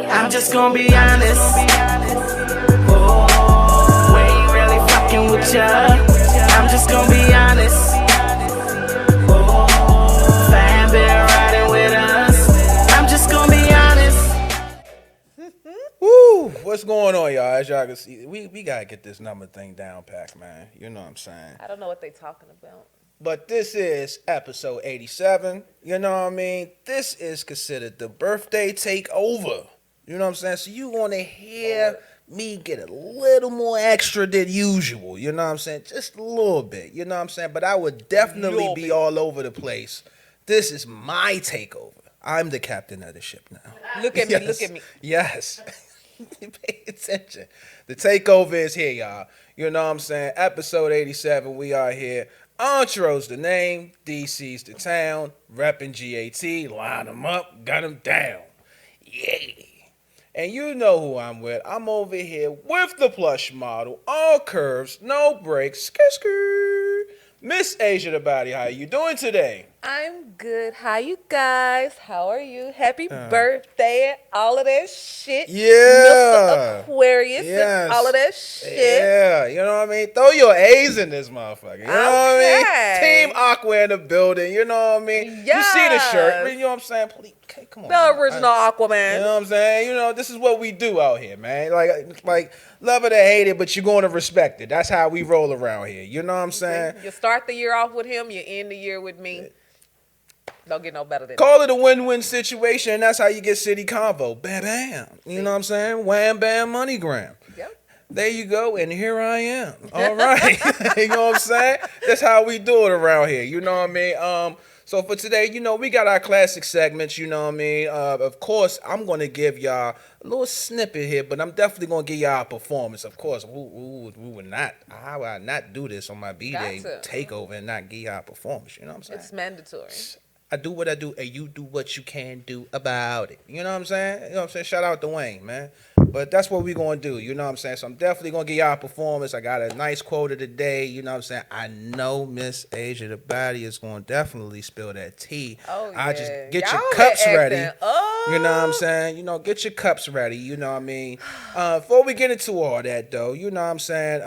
I'm just gonna be honest. Oh, we ain't really fucking with ya. I'm just gonna be honest. Oh, fan been riding with us. I'm just gonna be honest. Woo! What's going on, y'all? As y'all can see, we gotta get this number thing down pack, man. You know what I'm saying? I don't know what they talking about. But this is episode 87. You know what I mean? This is considered the birthday takeover. You know what I'm saying? So you want to hear me get a little more extra than usual. You know what I'm saying? Just a little bit. You know what I'm saying? But I would definitely be all over the place. This is my takeover. I'm the captain of the ship now. Look at me, look at me. Yes. Pay attention. The takeover is here, y'all. You know what I'm saying? Episode 87, we are here. Entro's the name, DC's the town, reppin' GAT, line them up, gun them down. Yeah. And you know who I'm with. I'm over here with the plush model, all curves, no breaks, skirt. Miss Asia the Body, how you doing today? I'm good. How you guys? How are you? Happy birthday. All of that shit. Yeah. Mr. Aquarius Yes. and all of that shit. Yeah, you know what I mean? Throw your A's in this motherfucker. You know what I mean? Team Aqua in the building. You know what I mean? Yes. You see the shirt. You know what I'm saying? Please, okay, come on. The original Aquaman. You know what I'm saying? You know, this is what we do out here, man. Like love it or hate it, but you're going to respect it. That's how we roll around here. You know what I'm saying? You start the year off with him, you end the year with me. Don't get no better than Call it a win-win situation. That's how you get City Convo. Bam, bam. You know what I'm saying? Wham, bam, MoneyGram. Yep. There you go, and here I am. All right. You know what I'm saying? That's how we do it around here. You know what I mean? So for today, you know, we got our classic segments, you know what I mean? Of course, I'm going to give y'all a little snippet here, but I'm definitely going to give y'all a performance. Of course, we would not, how would I not do this on my B-Day takeover and not give y'all a performance, you know what I'm saying? It's mandatory. I do what I do, and you do what you can do about it. You know what I'm saying? You know what I'm saying? Shout out to Wayne, man. But that's what we're going to do, you know what I'm saying? So I'm definitely going to give y'all a performance. I got a nice quote of the day, you know what I'm saying? I know Miss Asia the Body is going to definitely spill that tea. Oh, yeah. I just get Y'all your cups ready. Oh. You know what I'm saying? You know, get your cups ready, you know what I mean? Before we get into all that, though, you know what I'm saying?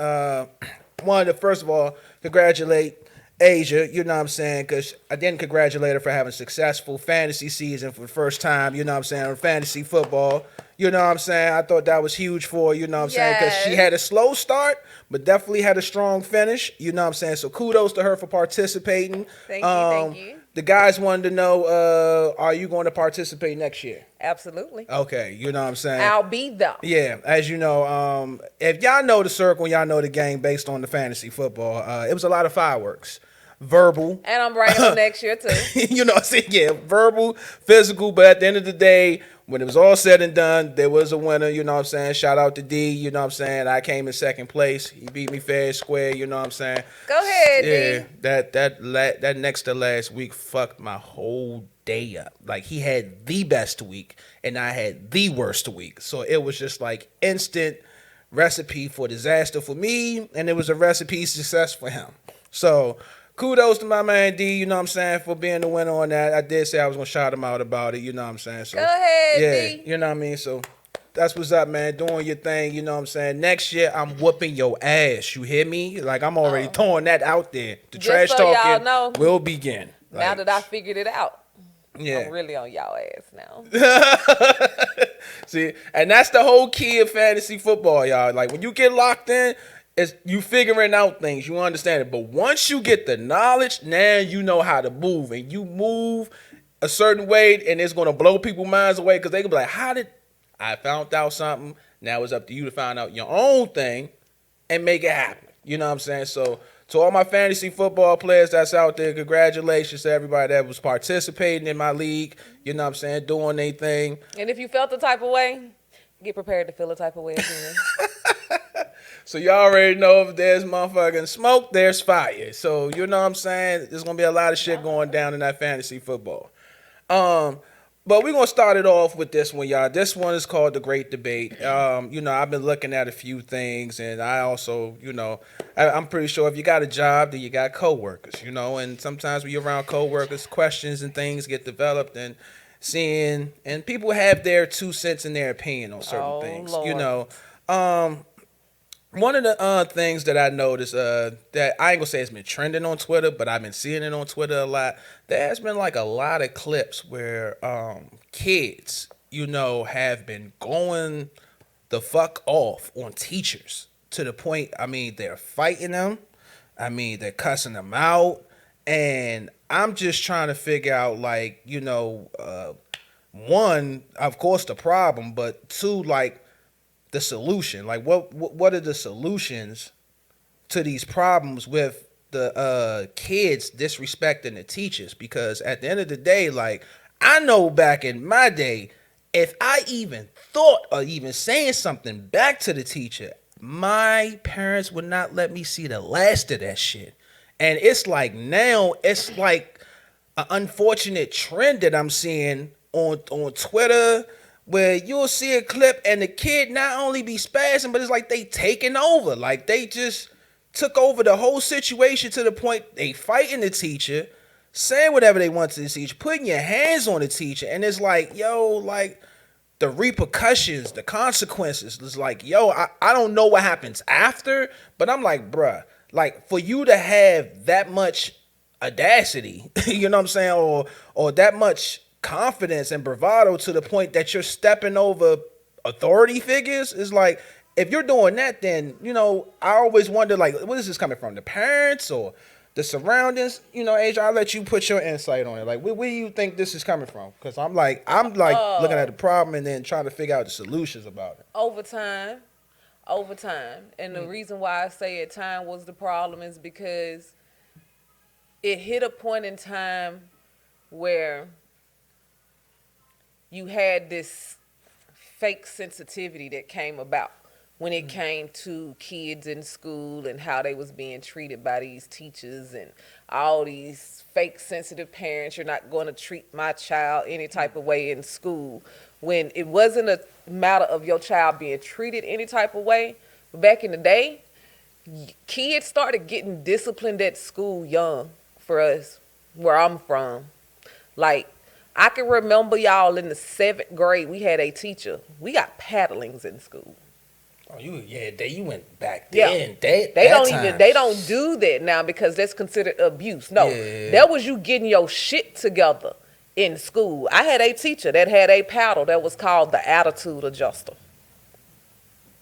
Wanted to, first of all, congratulate Asia, you know what I'm saying, because I didn't congratulate her for having a successful fantasy season for the first time, you know what I'm saying, on fantasy football, you know what I'm saying. I thought that was huge for her, you know what I'm saying, because she had a slow start, but definitely had a strong finish, you know what I'm saying, so kudos to her for participating. Thank you. The guys wanted to know, are you going to participate next year? Absolutely. Okay, you know what I'm saying. I'll be there. Yeah, as you know, if y'all know the circle, y'all know the game based on the fantasy football, it was a lot of fireworks. Verbal. And I'm writing on next year, too. You know what I'm saying? Yeah, verbal, physical, but at the end of the day, when it was all said and done, there was a winner, you know what I'm saying? Shout out to D, you know what I'm saying? I came in second place. He beat me fair and square, you know what I'm saying? Go ahead, yeah, D. that next to last week fucked my whole day up. Like, he had the best week, and I had the worst week. So it was just like instant recipe for disaster for me, and it was a recipe success for him. So kudos to my man D, you know what I'm saying, for being the winner on that. I did say I was going to shout him out about it, you know what I'm saying. So, go ahead, yeah, D. you know what I mean. So that's what's up, man. Doing your thing, you know what I'm saying. Next year, I'm whooping your ass. You hear me? Like, I'm already throwing that out there. The Just trash so talking y'all know, will begin. Now that I figured it out. Yeah. I'm really on y'all ass now. See, and that's the whole key of fantasy football, y'all. Like, when you get locked in, it's you figuring out things, you understand it. But once you get the knowledge, now you know how to move, and you move a certain way, and it's gonna blow people's minds away because they can be like, "How did I found out something?" Now it's up to you to find out your own thing and make it happen. You know what I'm saying? So to all my fantasy football players that's out there, congratulations to everybody that was participating in my league. You know what I'm saying? Doing their thing. And if you felt the type of way, get prepared to feel the type of way again. So you already know if there's motherfucking smoke, there's fire. So you know what I'm saying? There's gonna be a lot of shit going down in that fantasy football. But we're gonna start it off with this one, y'all. This one is called the Great Debate. I've been looking at a few things, and I also, I'm pretty sure if you got a job, then you got coworkers, and sometimes when you're around coworkers, questions and things get developed, and people have their 2 cents and their opinion on certain things, Lord. One of the things that I noticed that I ain't gonna say it's been trending on Twitter, but I've been seeing it on Twitter a lot. There has been like a lot of clips where kids, have been going the fuck off on teachers to the point. I mean, they're fighting them. I mean, they're cussing them out, and I'm just trying to figure out, like, one, of course, the problem, but two, like, the solution. Like, what are the solutions to these problems with the kids disrespecting the teachers? Because at the end of the day, like, I know back in my day, if I even thought of even saying something back to the teacher, my parents would not let me see the last of that shit. And it's like now, it's like an unfortunate trend that I'm seeing on Twitter, where you'll see a clip and the kid not only be spazzing, but it's like they taking over. Like, they just took over the whole situation to the point they fighting the teacher, saying whatever they want to the teacher, putting your hands on the teacher. And it's like, like, the repercussions, the consequences. It's like, I don't know what happens after, but I'm like, bruh, like, for you to have that much audacity, you know what I'm saying, or that much confidence and bravado to the point that you're stepping over authority figures, is like, if you're doing that, then, I always wonder, like, what is this coming from? The parents or the surroundings? Asia, I'll let you put your insight on it. Like, where do you think this is coming from? Because I'm like looking at the problem and then trying to figure out the solutions about it. Over time. And the reason why I say at time was the problem is because it hit a point in time where you had this fake sensitivity that came about when it came to kids in school and how they was being treated by these teachers and all these fake sensitive parents. You're not going to treat my child any type of way in school, when it wasn't a matter of your child being treated any type of way. Back in the day, kids started getting disciplined at school young for us, where I'm from. Like, I can remember, y'all, in the 7th grade, we had a teacher. We got paddlings in school. Oh, you went back then. Yeah. They don't do that now because that's considered abuse. No, that was you getting your shit together in school. I had a teacher that had a paddle that was called the attitude adjuster.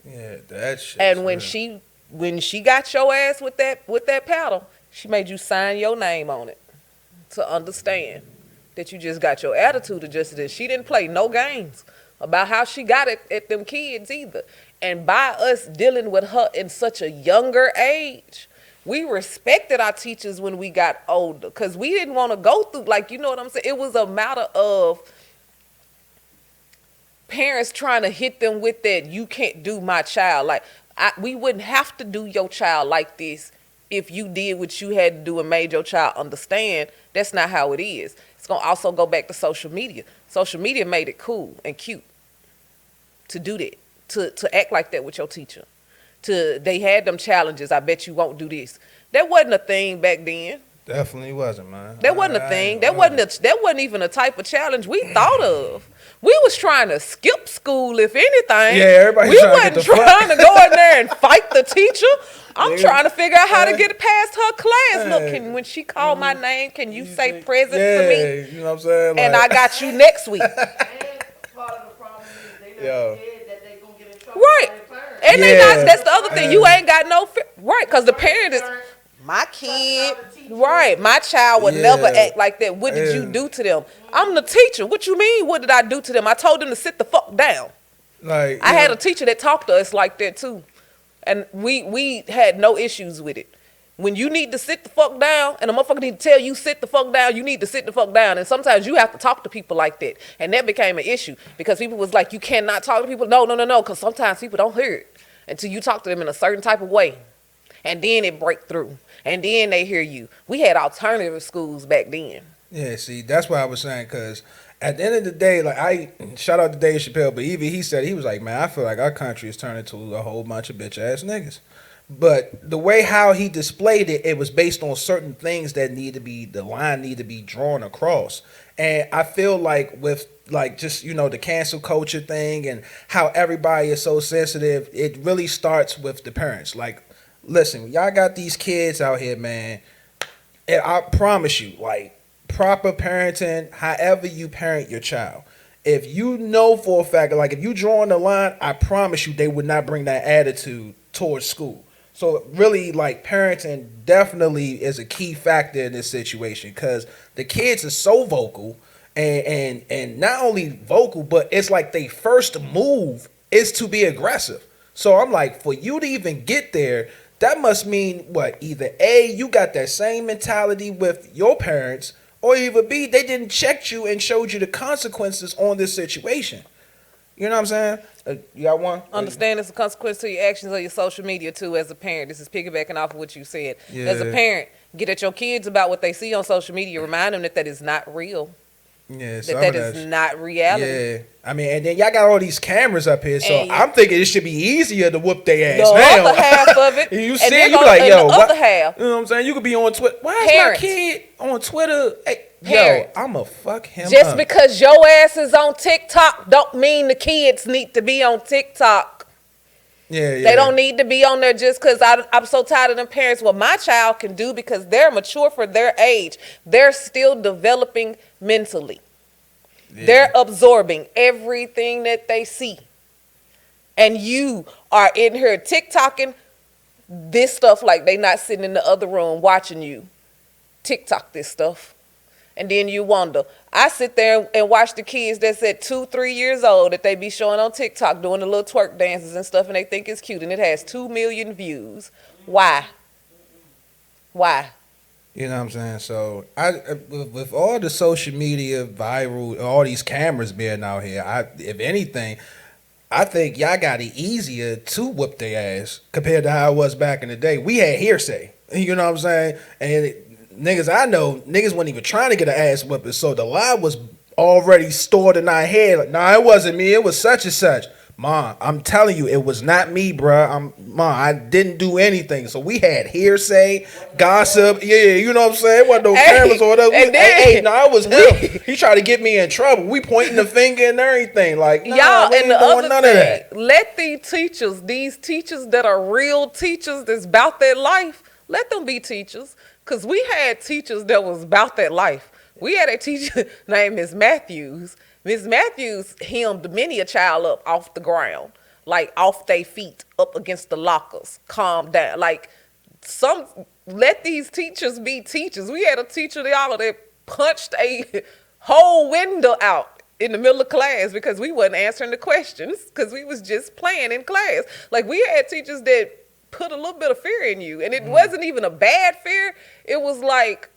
Yeah, that shit. And when she got your ass with that paddle, she made you sign your name on it to understand that you just got your attitude adjusted. And she didn't play no games about how she got it at them kids either. And by us dealing with her in such a younger age, we respected our teachers when we got older, because we didn't want to go through, like, you know what I'm saying? It was a matter of parents trying to hit them with that, you can't do my child. Like, we wouldn't have to do your child like this if you did what you had to do and made your child understand. That's not how it is. It's going to also go back to social media. Social media made it cool and cute to do that, to act like that with your teacher. They had them challenges. I bet you won't do this. That wasn't a thing back then. Definitely wasn't, man. That wasn't a thing. That wasn't even a type of challenge we thought of. We was trying to skip school, if anything. Yeah, everybody. We wasn't trying to go in there and fight the teacher. I'm trying to figure out how to get past her class. Look, when she called my name, can you say present for me? You know what I'm saying? And I got you next week. And part of the problem is they never scared that they gonna get in trouble. Right. And Yeah. they not, that's the other thing. You ain't got no right, because the parent is my kid. Right. My child would never act like that. What did you do to them? I'm the teacher. What you mean? What did I do to them? I told them to sit the fuck down. Like, I had a teacher that talked to us like that too. And we had no issues with it. When you need to sit the fuck down and a motherfucker need to tell you sit the fuck down, you need to sit the fuck down. And sometimes you have to talk to people like that. And that became an issue because people was like, you cannot talk to people. No, because sometimes people don't hear it until you talk to them in a certain type of way. And then it break through. And then they hear you. We had alternative schools back then. Yeah, see, that's what I was saying, because at the end of the day, like I shout out to Dave Chappelle, but even he said, he was like, man, I feel like our country is turning into a whole bunch of bitch ass niggas. But the way how he displayed it, it was based on certain things that the line need to be drawn across. And I feel like with like just, the cancel culture thing and how everybody is so sensitive, it really starts with the parents. Like, listen, y'all got these kids out here, man. And I promise you, like, proper parenting, however you parent your child. If you know for a fact, like if you drawing the line, I promise you they would not bring that attitude towards school. So really, like, parenting definitely is a key factor in this situation because the kids are so vocal and not only vocal, but it's like they first move is to be aggressive. So I'm like, for you to even get there, that must mean what? Either A, you got that same mentality with your parents, or either B, they didn't check you and showed you the consequences on this situation. You know what I'm saying? You got one? Understand it's a consequence to your actions on your social media too as a parent. This is piggybacking off of what you said. Yeah. As a parent, get at your kids about what they see on social media. Remind them that that is not real. Yeah, That is not reality. Yeah. I mean, and then y'all got all these cameras up here, so And I'm thinking it should be easier to whoop their The ass now. other half of it. You and see, they're you be gonna- like, and yo, the other half. You know what I'm saying? You could be on Twitter. Why is Parents. my kid on Twitter? Hey, Parents. yo, I'ma fuck him Just up. because your ass is on TikTok don't mean the kids need to be on TikTok. Yeah. They don't need to be on there just because I'm so tired of them parents. What my child can do because they're mature for their age. They're still developing mentally. Yeah. They're absorbing everything that they see. And you are in here TikToking this stuff like they not sitting in the other room watching you TikTok this stuff. And then you wonder. I sit there and watch the kids that's at 2-3 years old that they be showing on TikTok doing the little twerk dances and stuff and they think it's cute and it has 2 million views. Why? You know what I'm saying? So with all the social media viral, all these cameras being out here, if anything, I think y'all got it easier to whoop their ass compared to how it was back in the day. We had hearsay. You know what I'm saying? And niggas I know, niggas wasn't even trying to get an ass whooping, so the lie was already stored in our head. Like, nah, it wasn't me. It was such and such. Ma, I'm telling you, it was not me, bruh. I didn't do anything. So we had hearsay, gossip. Yeah, you know what I'm saying? Wasn't no cameras or whatever. It was him. He tried to get me in trouble. We pointing the finger and everything. Like, nah, Y'all, we and ain't the doing other none of that. thing, let these teachers that are real teachers that's about that life, let them be teachers. Because we had teachers that was about that life. We had a teacher named Miss Matthews. Miss Matthews hemmed many a child up off the ground, like off their feet, up against the lockers. Calm down. Like, let these teachers be teachers. We had a teacher that punched a whole window out in the middle of class because we wasn't answering the questions because we was just playing in class. Like, we had teachers that put a little bit of fear in you, and it wasn't even a bad fear. It was like,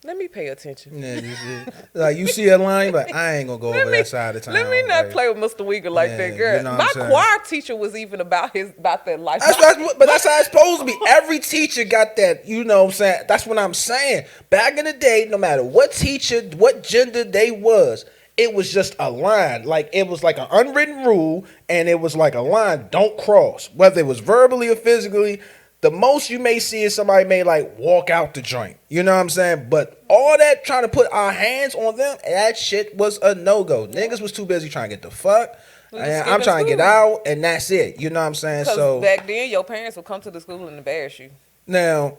let me pay attention. Yeah, like you see a line, but I ain't gonna go over that side of town. Let me not like, play with Mr. Uyghur like yeah, that, girl. you know what My I'm saying? choir teacher was even about that life. But that's how it's supposed to be. Every teacher got that, you know what I'm saying? That's what I'm saying. Back in the day, no matter what teacher, what gender they was, it was just a line. Like, it was like an unwritten rule, and it was like a line, don't cross. Whether it was verbally or physically, the most you may see is somebody may like walk out the joint. You know what I'm saying? But all that trying to put our hands on them, that shit was a no-go. Niggas was too busy trying to get the fuck. And I'm trying to get out, and that's it. You know what I'm saying? Because So back then, your parents would come to the school and embarrass you. now,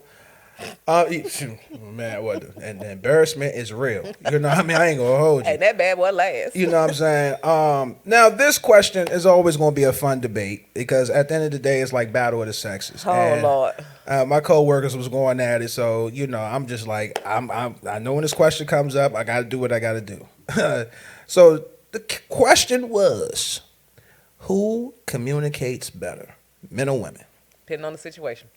man, what? And the embarrassment is real. You know what I mean? I ain't gonna hold you. And that bad boy last. You know what I'm saying? Now, this question is always going to be a fun debate because at the end of the day, it's like battle of the sexes. Oh, And, Lord. my coworkers was going at it, so I'm just like I know when this question comes up, I got to do what I got to do. So the question was, who communicates better, men or women? Depending on the situation.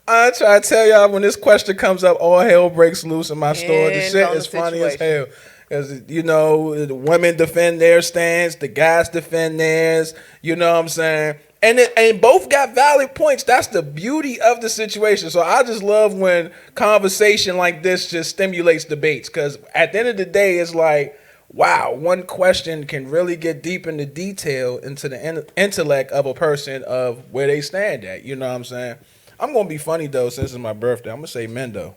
I try to tell y'all when this question comes up, all hell breaks loose in my store. The shit on is the funny as situation. hell. Because, the women defend their stance, the guys defend theirs, you know what I'm saying? And both got valid points. That's the beauty of the situation. So I just love when conversation like this just stimulates debates, because at the end of the day, it's like, wow, one question can really get deep into detail into the intellect of a person of where they stand at. You know what I'm saying? I'm gonna be funny though, since it's my birthday. I'm gonna say men though.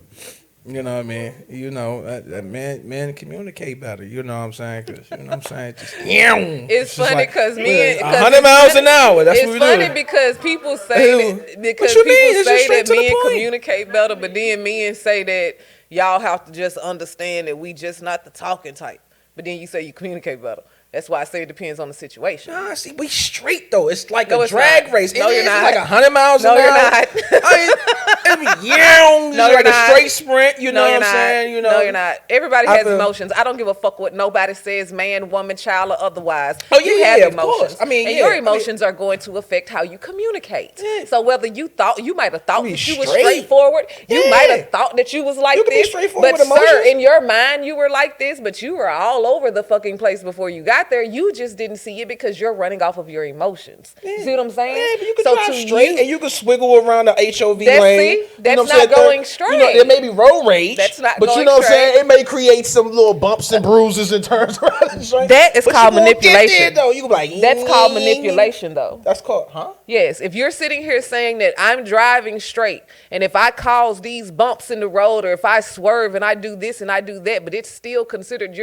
You know what I mean? You know, men communicate better. You know what I'm saying? 'Cause, you know what I'm saying? Just, it's funny because men 100 miles an hour. That's what we do. It's funny because people say that men communicate better, but then men say that y'all have to just understand that we just not the talking type. But then you say you communicate better. That's why I say it depends on the situation. Nah, see, we straight though. It's like a drag race. No, you're not. It's like 100 miles an hour. No, you're not. No, you're like a straight sprint. You know what I'm saying? You know. No, you're not. Everybody has emotions. I don't give a fuck what nobody says, man, woman, child, or otherwise. Oh, you have of emotions. course. I mean, your emotions are going to affect how you communicate. Yeah. So whether you might have thought that you were straightforward. You might have thought that you was like this. But sir, in your mind, you were like this, but you were all over the fucking place before you got there. You just didn't see it because you're running off of your emotions. You see what I'm saying? Yeah, but you can drive straight and you can swiggle around the HOV lane. That's not going straight. You know, there may be road rage. That's not but going you know what I'm straight. saying? It may create some little bumps and bruises and turns around the straight. That is called manipulation. Though. You can be like, that's called manipulation, though. That's called, huh? Yes. If you're sitting here saying that I'm driving straight, and if I cause these bumps in the road, or if I swerve and I do this and I do that, but it's still considered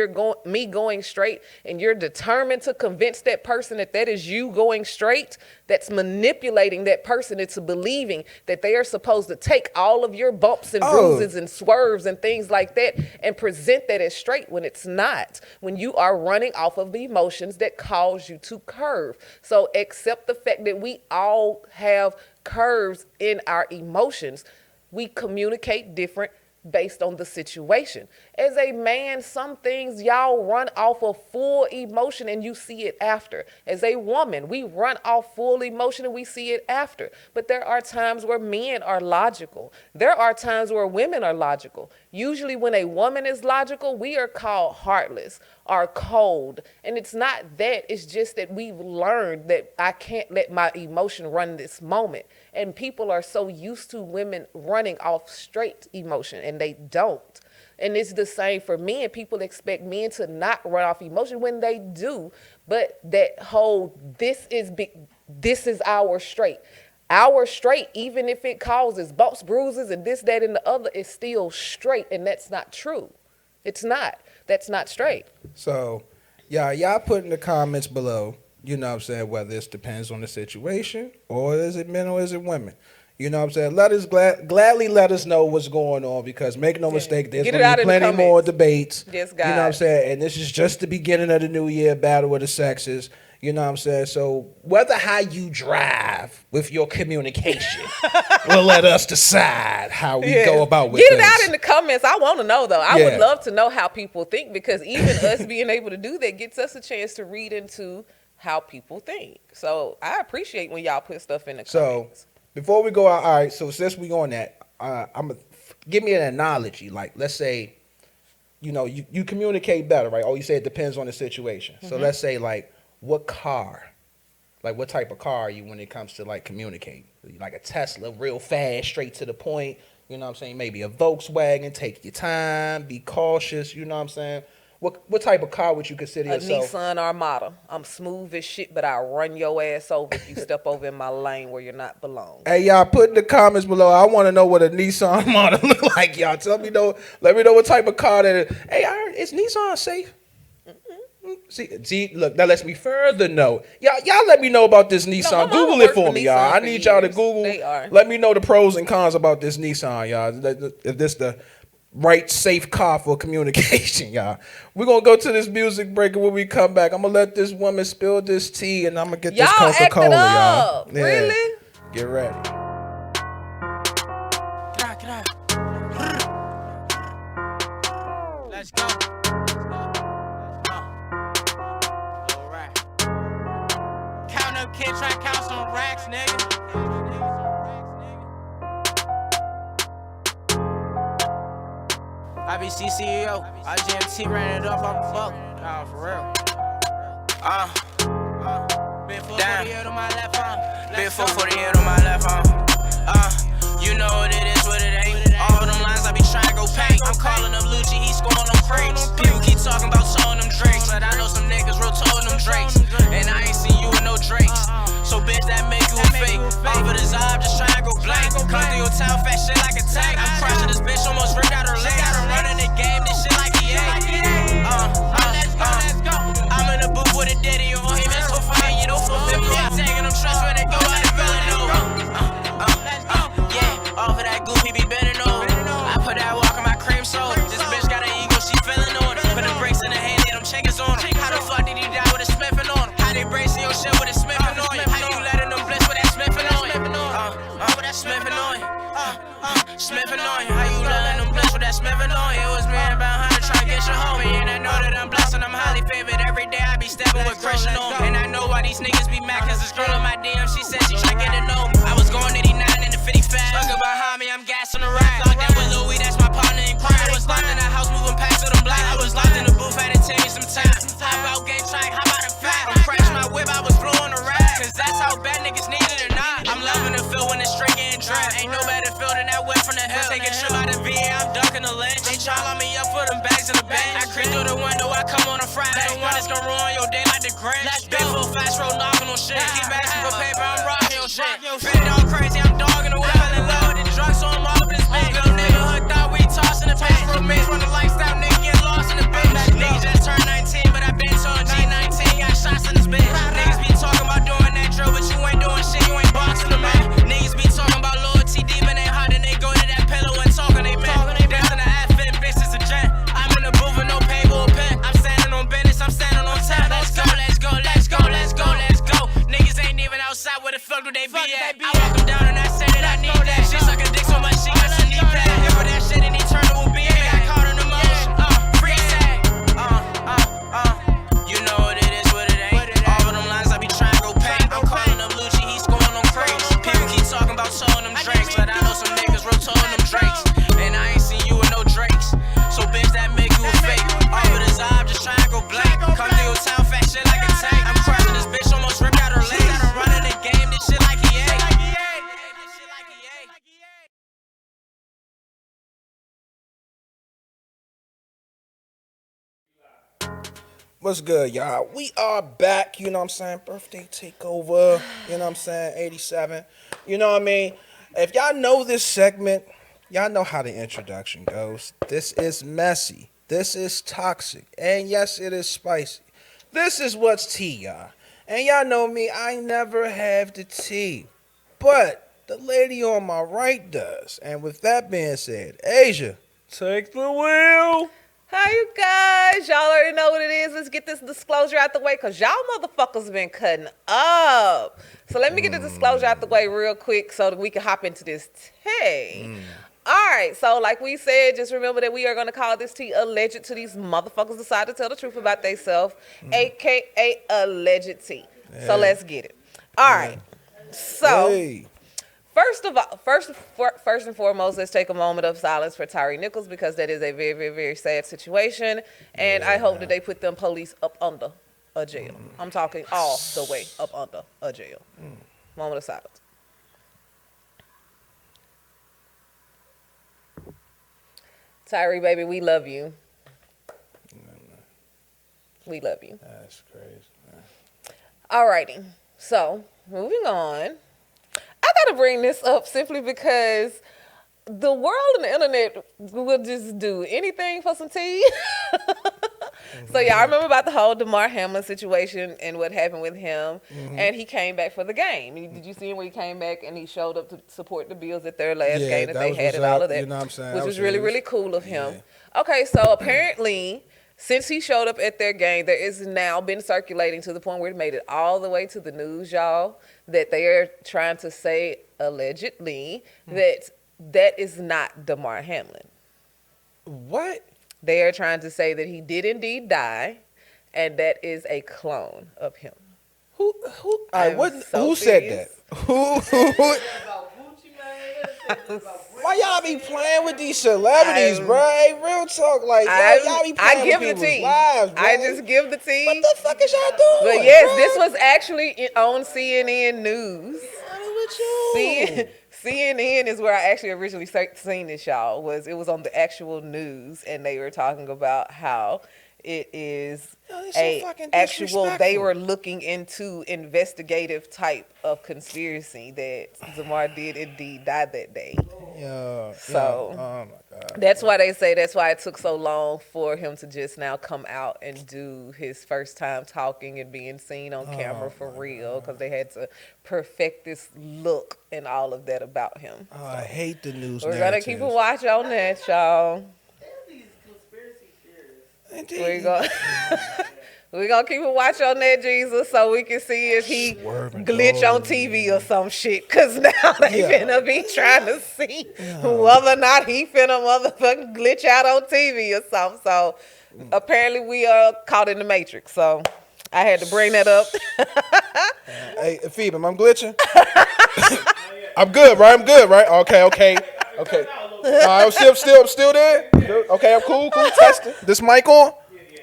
me going straight, and you're determined to convince that person that is you going straight, that's manipulating that person into believing that they are supposed to take all of your bumps and bruises and swerves and things like that and present that as straight when it's not. When you are running off of the emotions that cause you to curve. So accept the fact that we all have curves in our emotions. We communicate different based on the situation. As a man, some things y'all run off of full emotion and you see it after. As a woman, we run off full emotion and we see it after. But there are times where men are logical. There are times where women are logical. Usually when a woman is logical, we are called heartless or cold. And it's not that, it's just that we've learned that I can't let my emotion run this moment. And people are so used to women running off straight emotion, and they don't. And it's the same for men. People expect men to not run off emotion when they do. But that whole, this is our straight. Our straight, even if it causes bumps, bruises, and this, that, and the other, is still straight. And that's not true. It's not. That's not straight. So, y'all put in the comments below, you know what I'm saying, whether it depends on the situation, or is it men or is it women? You know what I'm saying? Let us gladly let us know what's going on, because make no mistake, there's going to be plenty more debates. Yes, God. You know what I'm saying? And this is just the beginning of the new year, battle of the sexes. You know what I'm saying? So whether how you drive with your communication will let us decide how we go about with this. Get it out in the comments. I want to know, though. I would love to know how people think, because even us being able to do that gets us a chance to read into how people think. So I appreciate when y'all put stuff in the comments. So before we go out, all right, so since we on that, give me an analogy. Like, let's say, you know, you communicate better, right? Oh, you say it depends on the situation. So let's say, like, what type of car are you when it comes to, like, communicate? Like a Tesla, real fast, straight to the point. You know what I'm saying? Maybe a Volkswagen, take your time, be cautious. You know what I'm saying? What type of car would you consider yourself? A Nissan Armada. I'm smooth as shit, but I'll run your ass over if you step over in my lane where you're not belong. Hey, y'all, put in the comments below. I want to know what a Nissan Armada look like, y'all. Let me know what type of car that is. Hey, is Nissan safe? See, look, that lets me further know. Y'all let me know about this Nissan. Google it for me, y'all. I need y'all to Google. Let me know the pros and cons about this Nissan, y'all. If this the right, safe car for communication, y'all. We're going to go to this music break, and when we come back, I'm going to let this woman spill this tea, and I'm going to get this Coca-Cola, y'all. Yeah. Really? Get ready. Let's go. All right. Count up, kid, try to count some racks, nigga. IBC CEO, IGMT ran it off, I'm fucked. Nah, for real. Been full video to my left arm. Big 448 on my left arm. You know what it is, what it ain't. All of them lines I be trying to go paint. I'm calling up Lucci, he scoring them crates. People keep talking about towing them drakes, but I know some niggas real towing them drakes. And I ain't seen you with no drakes. So bitch, that make you a fake. Off of the job, just trying to go blank. Come through your town, fat shit like a tank. I'm crushing this bitch, almost ripped out her leg. I'm running the game, this shit like EA. I'm in the booth with a daddy on him. It's so funny, you don't fulfill me. I'm taking them trust when they go out and feeling over. Yeah, off of that goofy be bending over. I put that walk on my cream soda. This bitch got an ego, she feeling on it. Put the brakes in the hand, them checkers on him. How the fuck did he die with a Smithing on him? How they bracing your shit with a Smithing on you? How you letting them blitz with that Smithing on you? With that Smithing on you. Smithing on you. How you letting them blitz with that Smithing on you? It was me and about 100 trying to get your homie. And I know that I'm blessed and I'm highly favored. Every day I be stepping with Christian on me. And I know why these niggas be mad, cause this girl in my DM, she said she try to get to know me. I was going 89 in the 55. Fucking behind me, I'm gassing the ride. Locked in with Louis, that's my partner in crime. I was locked in the house, moving past to them blocks. I was locked in the booth, had to tell me some time. Hop out game track, hop out and fat. I'm crashing my whip, I was blowing the ride. Cause that's how bad niggas need it or not. I'm loving the feel when it's straight getting dry. Ain't no better feel than that whip from the hill. Take a trip out of VA, I'm ducking the ledge. They try to lock me up for them bags in the bag. I creep through the window, I come on a Friday. The one that's gonna ruin your day like the grand. Big full fast road knocking on shit. Keep asking for paper, I'm rocking your shit. Fit all crazy, I'm dogging the whip. Fell in love with the drugs, so I'm off this bitch. Little neighborhood thought we tossing the pace. Roommates run the lifestyle, nigga get lost in the bitch. Niggas just turned 19, but I been to a G19. Got shots in this bitch. Niggas be talking about doing that drill, but you ain't doing shit, you ain't boxing the man. Niggas be talking about loyalty deep and they hot, and they go to that pillow and talking they man. Dancing the outfit, bitch, it's a gent. I'm in the booth with no paper or pen. I'm standing on business, I'm standing on time. Let's go, let's go, let's go, let's go, let's go. Niggas ain't even outside, where the fuck do they be at? I walk them down and I say that I need that. She sucking dick so much, she got some knee pad. Give her that shit and eternal will be it. I caught her in the motion, free tag. You know what it is, what it ain't. All of them lines I be trying to go paint. I'm calling up Lucci, he scoring them crates. People keep talking about towing them drakes, but I know some niggas real towing them drakes. And I ain't seen you with no drakes. So bitch, that make you a fake. All of this job, just trying to go blank. Come through your town, fat shit like a tank. I'm crushing this bitch, almost ripped out her legs. I'm running the game, this shit like EA. What's good, y'all? We are back, you know what I'm saying? Birthday takeover, you know what I'm saying? 87. You know what I mean? If y'all know this segment, y'all know how the introduction goes. This is messy. This is toxic. And yes, it is spicy. This is what's tea, y'all. And y'all know me, I never have the tea. But the lady on my right does. And with that being said, Asia, take the wheel. Hi, you guys. Y'all already know what it is. Let's get this disclosure out the way because y'all motherfuckers been cutting up. So let me get the disclosure out the way real quick so that we can hop into this tea. All right. So like we said, just remember that we are going to call this tea alleged to these motherfuckers decide to tell the truth about themselves, a.k.a. alleged tea. Yeah. So let's get it. All right. So... Hey. First and foremost, let's take a moment of silence for Tyree Nichols because that is a very, very, very sad situation. And I hope that they put them police up under a jail. I'm talking all the way up under a jail. Moment of silence. Tyree, baby, we love you. We love you. That's crazy. Alrighty. So, moving on. I gotta bring this up simply because the world and the internet will just do anything for some tea. So y'all remember about the whole DeMar Hamlin situation and what happened with him, and he came back for the game. Did you see him when he came back and he showed up to support the Bills at their last game that they had and all of that, you know what I'm saying? Which was really, really cool of him. Yeah. Okay, so apparently, since he showed up at their game, there is now been circulating to the point where it made it all the way to the news, y'all, that they are trying to say, allegedly, that is not DeMar Hamlin. What? They are trying to say that he did indeed die, and that is a clone of him. Who said that? Who? Why y'all be playing with these celebrities, bro? Real talk, like y'all be playing with people's lives, bro. I just give the tea. What the fuck is y'all doing? But yes, this was actually on CNN News. with you? CNN is where I actually originally seen this, y'all. It was on the actual news, and they were talking about how it is so fucking actual. They disrespectful. were looking into investigative type of conspiracy that Zamar did indeed die that day. Yeah. So Oh my God. that's why they say that's why it took so long for him to just now come out and do his first time talking and being seen on camera for real, because they had to perfect this look and all of that about him. Oh, I hate the news. We're gonna keep a watch on that, y'all. These conspiracy theorists. We're gonna keep a watch on that, Jesus, so we can see if he Swerving glitch on dog. TV or some shit. Cause now they Yeah. finna be trying to see whether or not he finna motherfucking glitch out on TV or something. So apparently we are caught in the matrix. So I had to bring that up. Hey, Phoebe, am I glitching? I'm good, right? I'm good, right? Okay. I'm still there. Okay, I'm cool. Testing. This mic on?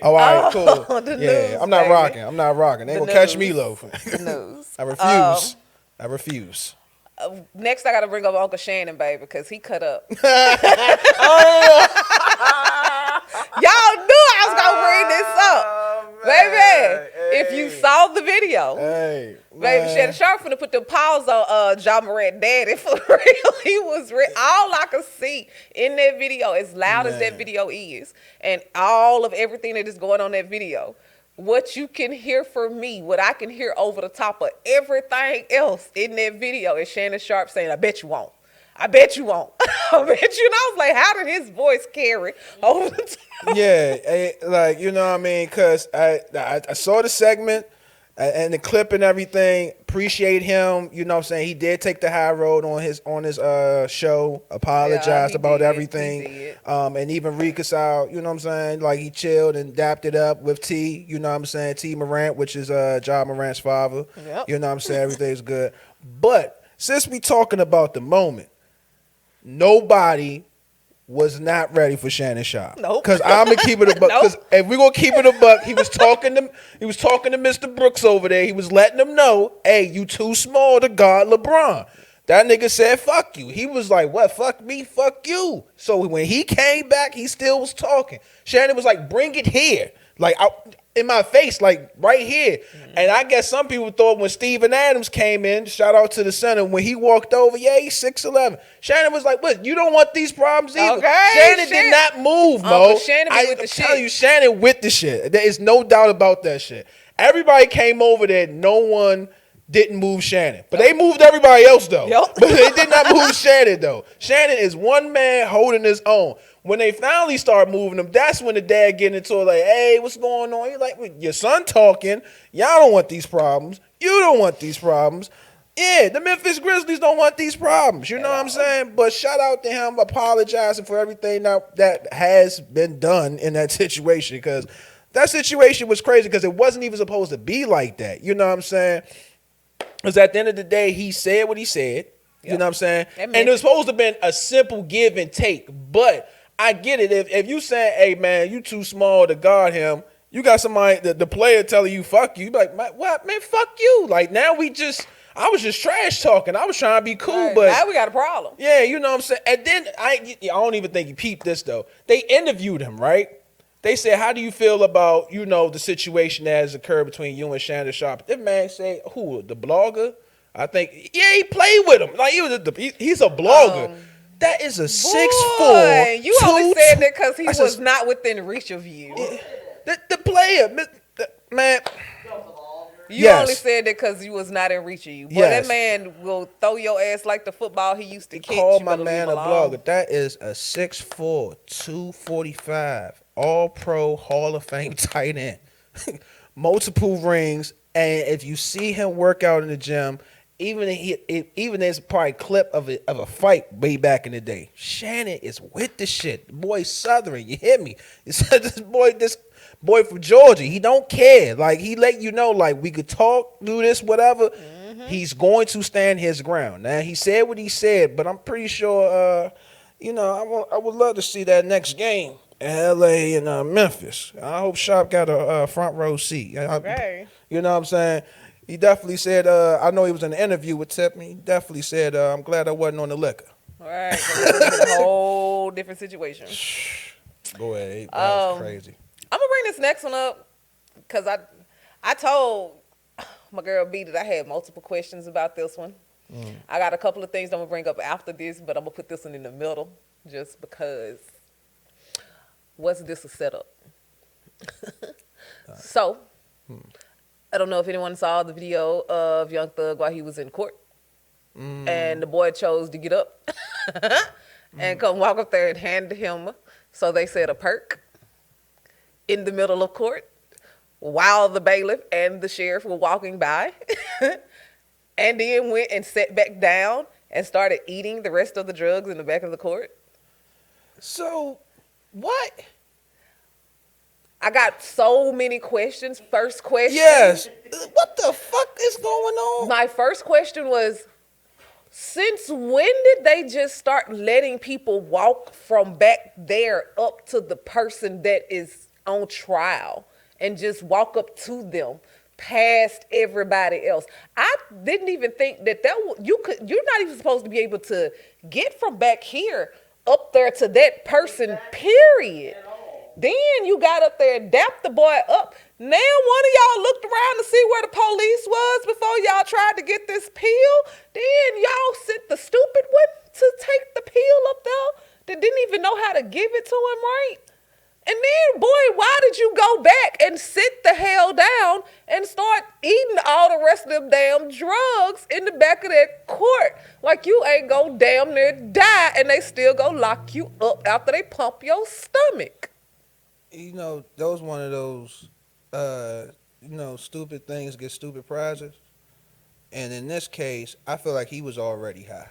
Oh, all right, cool. The Yeah, news, I'm not baby. rocking. They ain't The gonna catch news. me low. The news. I refuse. Next, I gotta bring up Uncle Shannon, baby, because he cut up. Y'all knew I was gonna bring this up, baby. If you saw the video, Hey, baby, man. Shannon Sharp finna put the paws on John Morant daddy for real. He was all I could see in that video, as loud as that Man. video is, and all of everything that is going on in that video. What you can hear from me, what I can hear over the top of everything else in that video is Shannon Sharp saying, "I bet you won't. I bet you won't. I bet you." And I was like, how did his voice carry over the top? Yeah, like, you know what I mean? Because I saw the segment and the clip and everything. Appreciate him. You know what I'm saying? He did take the high road on his show. Apologized he about did. everything. He did. And even reconciled. You know what I'm saying? Like, he chilled and dapped it up with T. You know what I'm saying? T Morant, which is John Morant's father. Yep. You know what I'm saying? Everything's good. But since we talking about the moment, nobody was not ready for Shannon Sharp. Nope. Because I'm gonna keep it a buck. Because Nope. if we're gonna keep it a buck, he was talking to Mr. Brooks over there. He was letting him know, hey, you too small to guard LeBron. That nigga said, fuck you. He was like, what? Fuck me, fuck you. So when he came back, he still was talking. Shannon was like, bring it here. Like, in my face, like right here. And I guess some people thought when Steven Adams came in, shout out to the center, when he walked over, yeah, he's 6'11". Shannon was like, what, you don't want these problems either? Okay, Shannon shit. did not move, Uncle Mo. Shannon be with the I'm shit. telling you, Shannon with the shit. There is no doubt about that shit. Everybody came over there. No one didn't move Shannon. But they moved everybody else, though. Yep. But they did not move Shannon, though. Shannon is one man holding his own. When they finally start moving him, that's when the dad getting into it like, hey, what's going on? He's like, your son talking. Y'all don't want these problems. You don't want these problems. Yeah, the Memphis Grizzlies don't want these problems. You know what I'm saying? But shout out to him apologizing for everything that has been done in that situation, because that situation was crazy, because it wasn't even supposed to be like that. You know what I'm saying? Because at the end of the day, he said what he said. You know what I'm saying? And it was supposed to have been a simple give and take. But I get it. If you saying, hey, man, you too small to guard him, you got somebody, the player telling you, fuck you. You be like, what, man, fuck you. Like, now I was just trash talking. I was trying to be cool, Right. but Now we got a problem. yeah, you know what I'm saying? And then I don't even think he peeped this, though. They interviewed him, right? They said, how do you feel about, the situation that has occurred between you and Shannon Sharp? That man said, who, the blogger? I think, yeah, he played with him. Like, he's a blogger. That is a 6'4". You only said that because he That's was not within reach of you. The player, man. You only said that because you was not in reach of you. Boy, Yes. that man will throw your ass like the football he used to catch. Call You my better man leave a him alone. blogger. That is a 6'4", 245, all-pro, Hall of Fame tight end. Multiple rings. And if you see him work out in the gym, even there's probably a clip of a fight way back in the day. Shannon is with the shit. The boy Southern, you hear me? This boy from Georgia, he don't care. Like, he let you know, like, we could talk, do this, whatever. He's going to stand his ground. Now, he said what he said, but I'm pretty sure, I would love to see that next game in L.A. and Memphis. I hope Sharp got a front row seat. Okay. You know what I'm saying? He definitely said, I know he was in an interview with Tip, and he definitely said, I'm glad I wasn't on the liquor. All right, so this is a whole different situation. Go ahead. That was crazy. I'm gonna bring this next one up because I told my girl B that I had multiple questions about this one. I got a couple of things I'm gonna bring up after this, but I'm gonna put this one in the middle just because. Was this a setup? So, I don't know if anyone saw the video of Young Thug while he was in court. And the boy chose to get up and come walk up there and hand him, so they said, a perk in the middle of court while the bailiff and the sheriff were walking by. And then went and sat back down and started eating the rest of the drugs in the back of the court. So, what? I got so many questions. First question. Yes. What the fuck is going on? My first question was, since when did they just start letting people walk from back there up to the person that is on trial and just walk up to them past everybody else? I didn't even think that you're not even supposed to be able to get from back here up there to that person, period. Then you got up there and dapped the boy up. Now one of y'all looked around to see where the police was before y'all tried to get this pill. Then y'all sent the stupid one to take the pill up there that didn't even know how to give it to him right. And then, boy, why did you go back and sit the hell down and start eating all the rest of them damn drugs in the back of that court? Like you ain't gonna damn near die and they still go lock you up after they pump your stomach. You know, those one of those, stupid things get stupid prizes. And in this case, I feel like he was already high.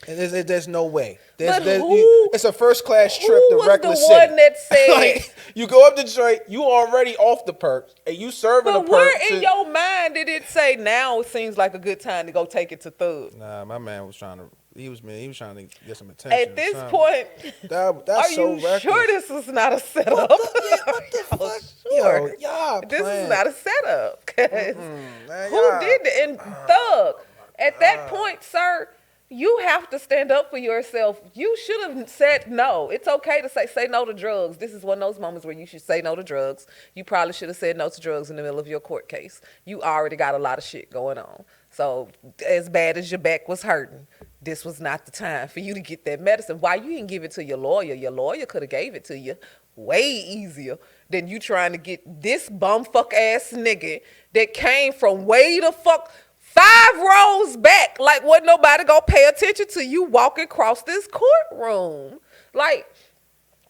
And there's no way. It's a first class trip to Reckless City. Who was the one that said? Like, you go up to Detroit, you already off the perks, and you serving a perk. But where in your mind did it say now it seems like a good time to go take it to Thug? Nah, my man was trying to. He was trying to get some attention. At this point, that's are so you reckless. sure this is not a setup? What the fuck? Sure. Yo, y'all This playing. is not a setup. 'Cause Man, who y'all- did it? And Thug, at that point, sir, you have to stand up for yourself. You should have said no. It's okay to say no to drugs. This is one of those moments where you should say no to drugs. You probably should have said no to drugs in the middle of your court case. You already got a lot of shit going on. So as bad as your back was hurting, this was not the time for you to get that medicine. Why you didn't give it to your lawyer? Your lawyer could have gave it to you way easier than you trying to get this bumfuck ass nigga that came from way the fuck 5 rows back. Like, wasn't nobody gonna pay attention to you walking across this courtroom? Like,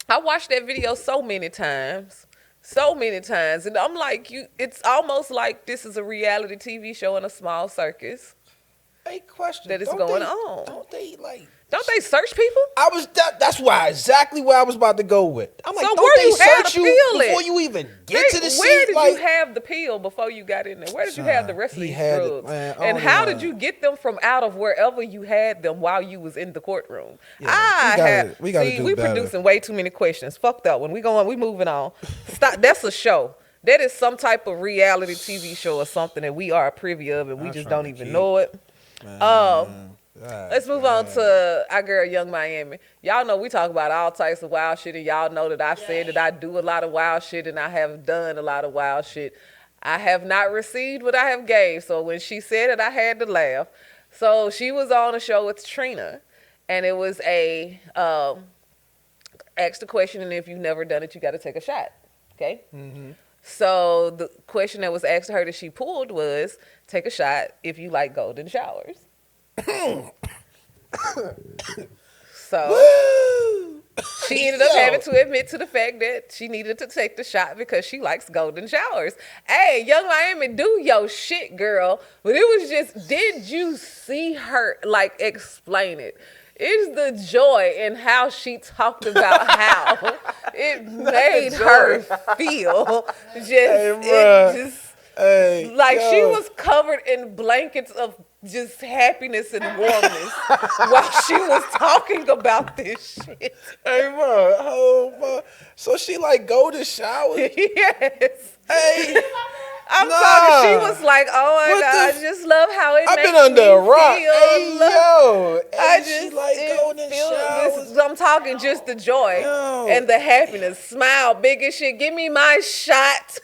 I watched that video so many times. And I'm like, it's almost like this is a reality TV show in a small circus. Hey, question. That is Don't going they- on. Don't they search people? That's exactly where I was about to go with. I'm like, So don't where they you have search the you pill before at? you even get to the scene? Where did Like, you have the pill before you got in there? Where did you have the rest of he these had it, drugs? man. I And don't how know. did you get them from out of wherever you had them while you was in the courtroom? Yeah, we gotta do we better. producing way too many questions. Fuck that one. We moving on. Stop. That's a show. That is some type of reality TV show or something that we are privy of and we I'm just trying don't to even keep- know it. Let's move on God. to our girl, Young Miami. Y'all know we talk about all types of wild shit, and y'all know that I've said that I do a lot of wild shit, and I have done a lot of wild shit. I have not received what I have gave, so when she said it, I had to laugh. So she was on a show with Trina, and it was a ask the question, and if you've never done it, you got to take a shot. Okay. Mm-hmm. So the question that was asked to her that she pulled was, take a shot if you like golden showers. So she ended up having to admit to the fact that she needed to take the shot because she likes golden showers. Hey, Young Miami, do your shit, girl. But it was just, did you see her, like, explain it? It's the joy in how she talked about how it made her feel. She was covered in blankets of just happiness and warmness while she was talking about this shit. Hey, bro. So she like golden showers? Yes. Hey. I'm Nah. talking. She was like, "Oh my What God, the I f- just love how it I've makes been under me a rock. feel." Hey, yo. I Hey, just she like golden showers. I'm talking just the joy Yo. and the happiness. Smile, big as shit. Give me my shot.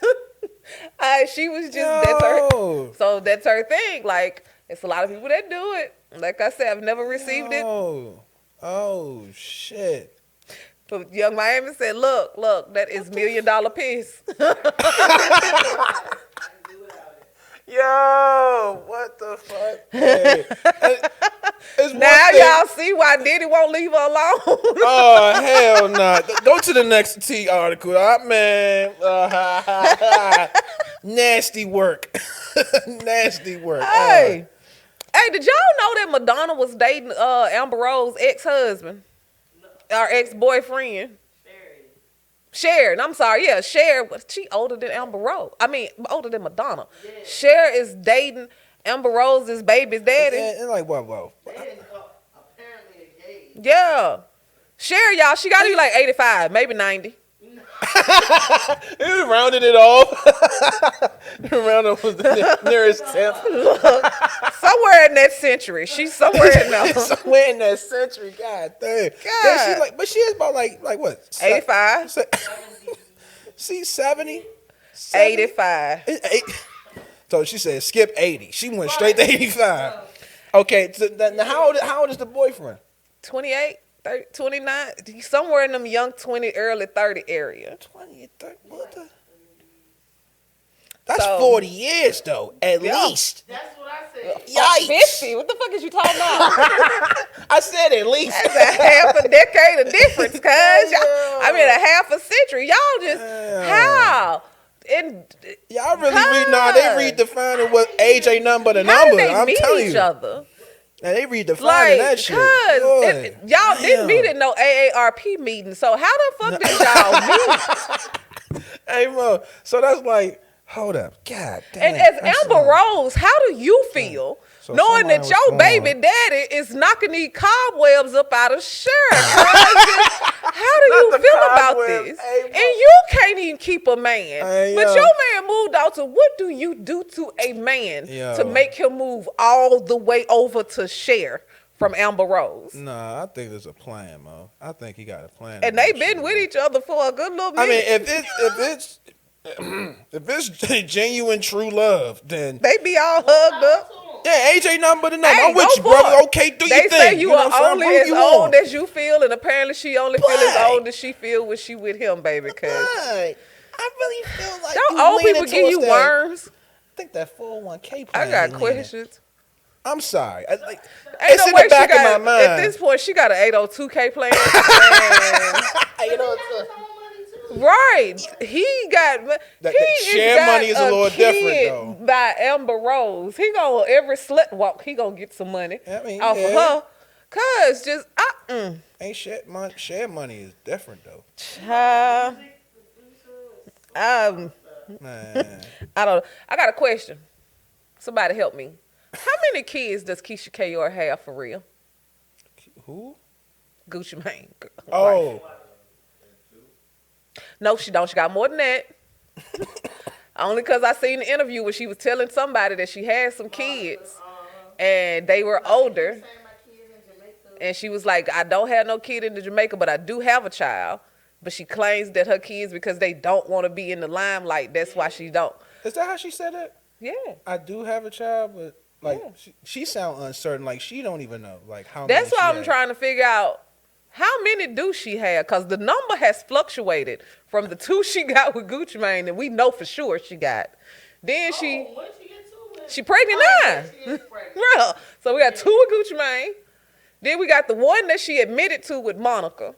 She was just that's her. Yo. So that's her thing. Like it's a lot of people that do it. Like I said, I've never received it. Oh, shit. But Young Miami said, "Look, that is $1 million piss." Yo, what the fuck? Hey. It's one Now thing- y'all see why Diddy won't leave her alone. Oh, hell nah. Go to the next T article. Man. Nasty work. Nasty work. Hey, did y'all know that Madonna was dating Amber Rose's ex-husband? Or ex-boyfriend? Sharon, I'm sorry, yeah, Cher, she older than Amber Rose. I mean, older than Madonna. Yeah. Cher is dating Amber Rose's baby's daddy. And like, whoa. Apparently engaged. Yeah. Cher, y'all, she got to be like 85, maybe 90. He rounded it off. Rounded was the nearest 10th. Somewhere in that century. She's somewhere in there. Somewhere in that century. God damn. God. But she is about like what? 85. See, 70? 85. So she said skip 80. She went straight to 85. Okay, so now how old is the boyfriend? 28, 30, 29. He's somewhere in them young 20, early 30 area. 20, 30, what the? That's So- 40 years though, at Yeah. least. That's what I said. Yikes. 50. What the fuck is you talking about? I said at least. That's a half a decade of difference, cuz. I mean, a half a century. Y'all just, how? And Y'all really read, they read defining what age ain't nothing but a how number. did they I'm meet telling each you. other? Now they read defining that shit. Boy. Y'all didn't Damn. meet at no AARP meeting. So how the fuck did y'all meet? Hey, Mo. So that's like, hold up. God damn. And as that's Amber like- Rose, how do you feel So knowing that somebody your was baby born. daddy is knocking these cobwebs up out of Cher? How do you the feel about cobwebs. this? Hey, And bro. you can't even keep a man. Hey, But yo. your man moved out to what do you do to a man Yo. to make him move all the way over to Cher from Amber Rose? Nah, I think there's a plan, Mo. I think he got a plan. And they been with each other for a good little I mean, minute. if it's genuine true love, then They be all hugged up. yeah, age ain't nothing but a number. Hey, I'm with go you, for brother. it. Okay, do They your thing. say you know are what I'm saying? only Root as you old on. as you feel, and apparently she only feel as Right. old as she feel when she with him, baby. Cause Right. I really feel like don't you old leaning people give towards you that- worms? I think that 401k plan. I got he needed. questions. I'm sorry. Ain't It's no in way the back she of got, my mind. At this point, she got an 802k plan. And- You know, right. He got. That he share got money is a little different, kid though. By Amber Rose, he gonna every slut walk. He gonna get some money I mean, off yeah. of her. Cause just ain't share money is different though. child. Man. I don't. I got a question. Somebody help me. How many kids does Keisha Kayor have for real? Who? Gucci Mane. Oh. No, she don't. She got more than that. Only because I seen the interview where she was telling somebody that she had some kids and they were older. And she was like, I don't have no kid in Jamaica, but I do have a child. But she claims that her kids, because they don't want to be in the limelight, that's why she don't. Is that how she said it? Yeah. I do have a child, but like Yeah. she sound uncertain. Like she don't even know like how That's many why she I'm had. trying to figure out how many do she have? Because the number has fluctuated from the 2 she got with Gucci Mane, and we know for sure she got. Then When she get to it? she pregnant now. She is pregnant. Real. So we got 2 with Gucci Mane. Then we got the 1 that she admitted to with Monica.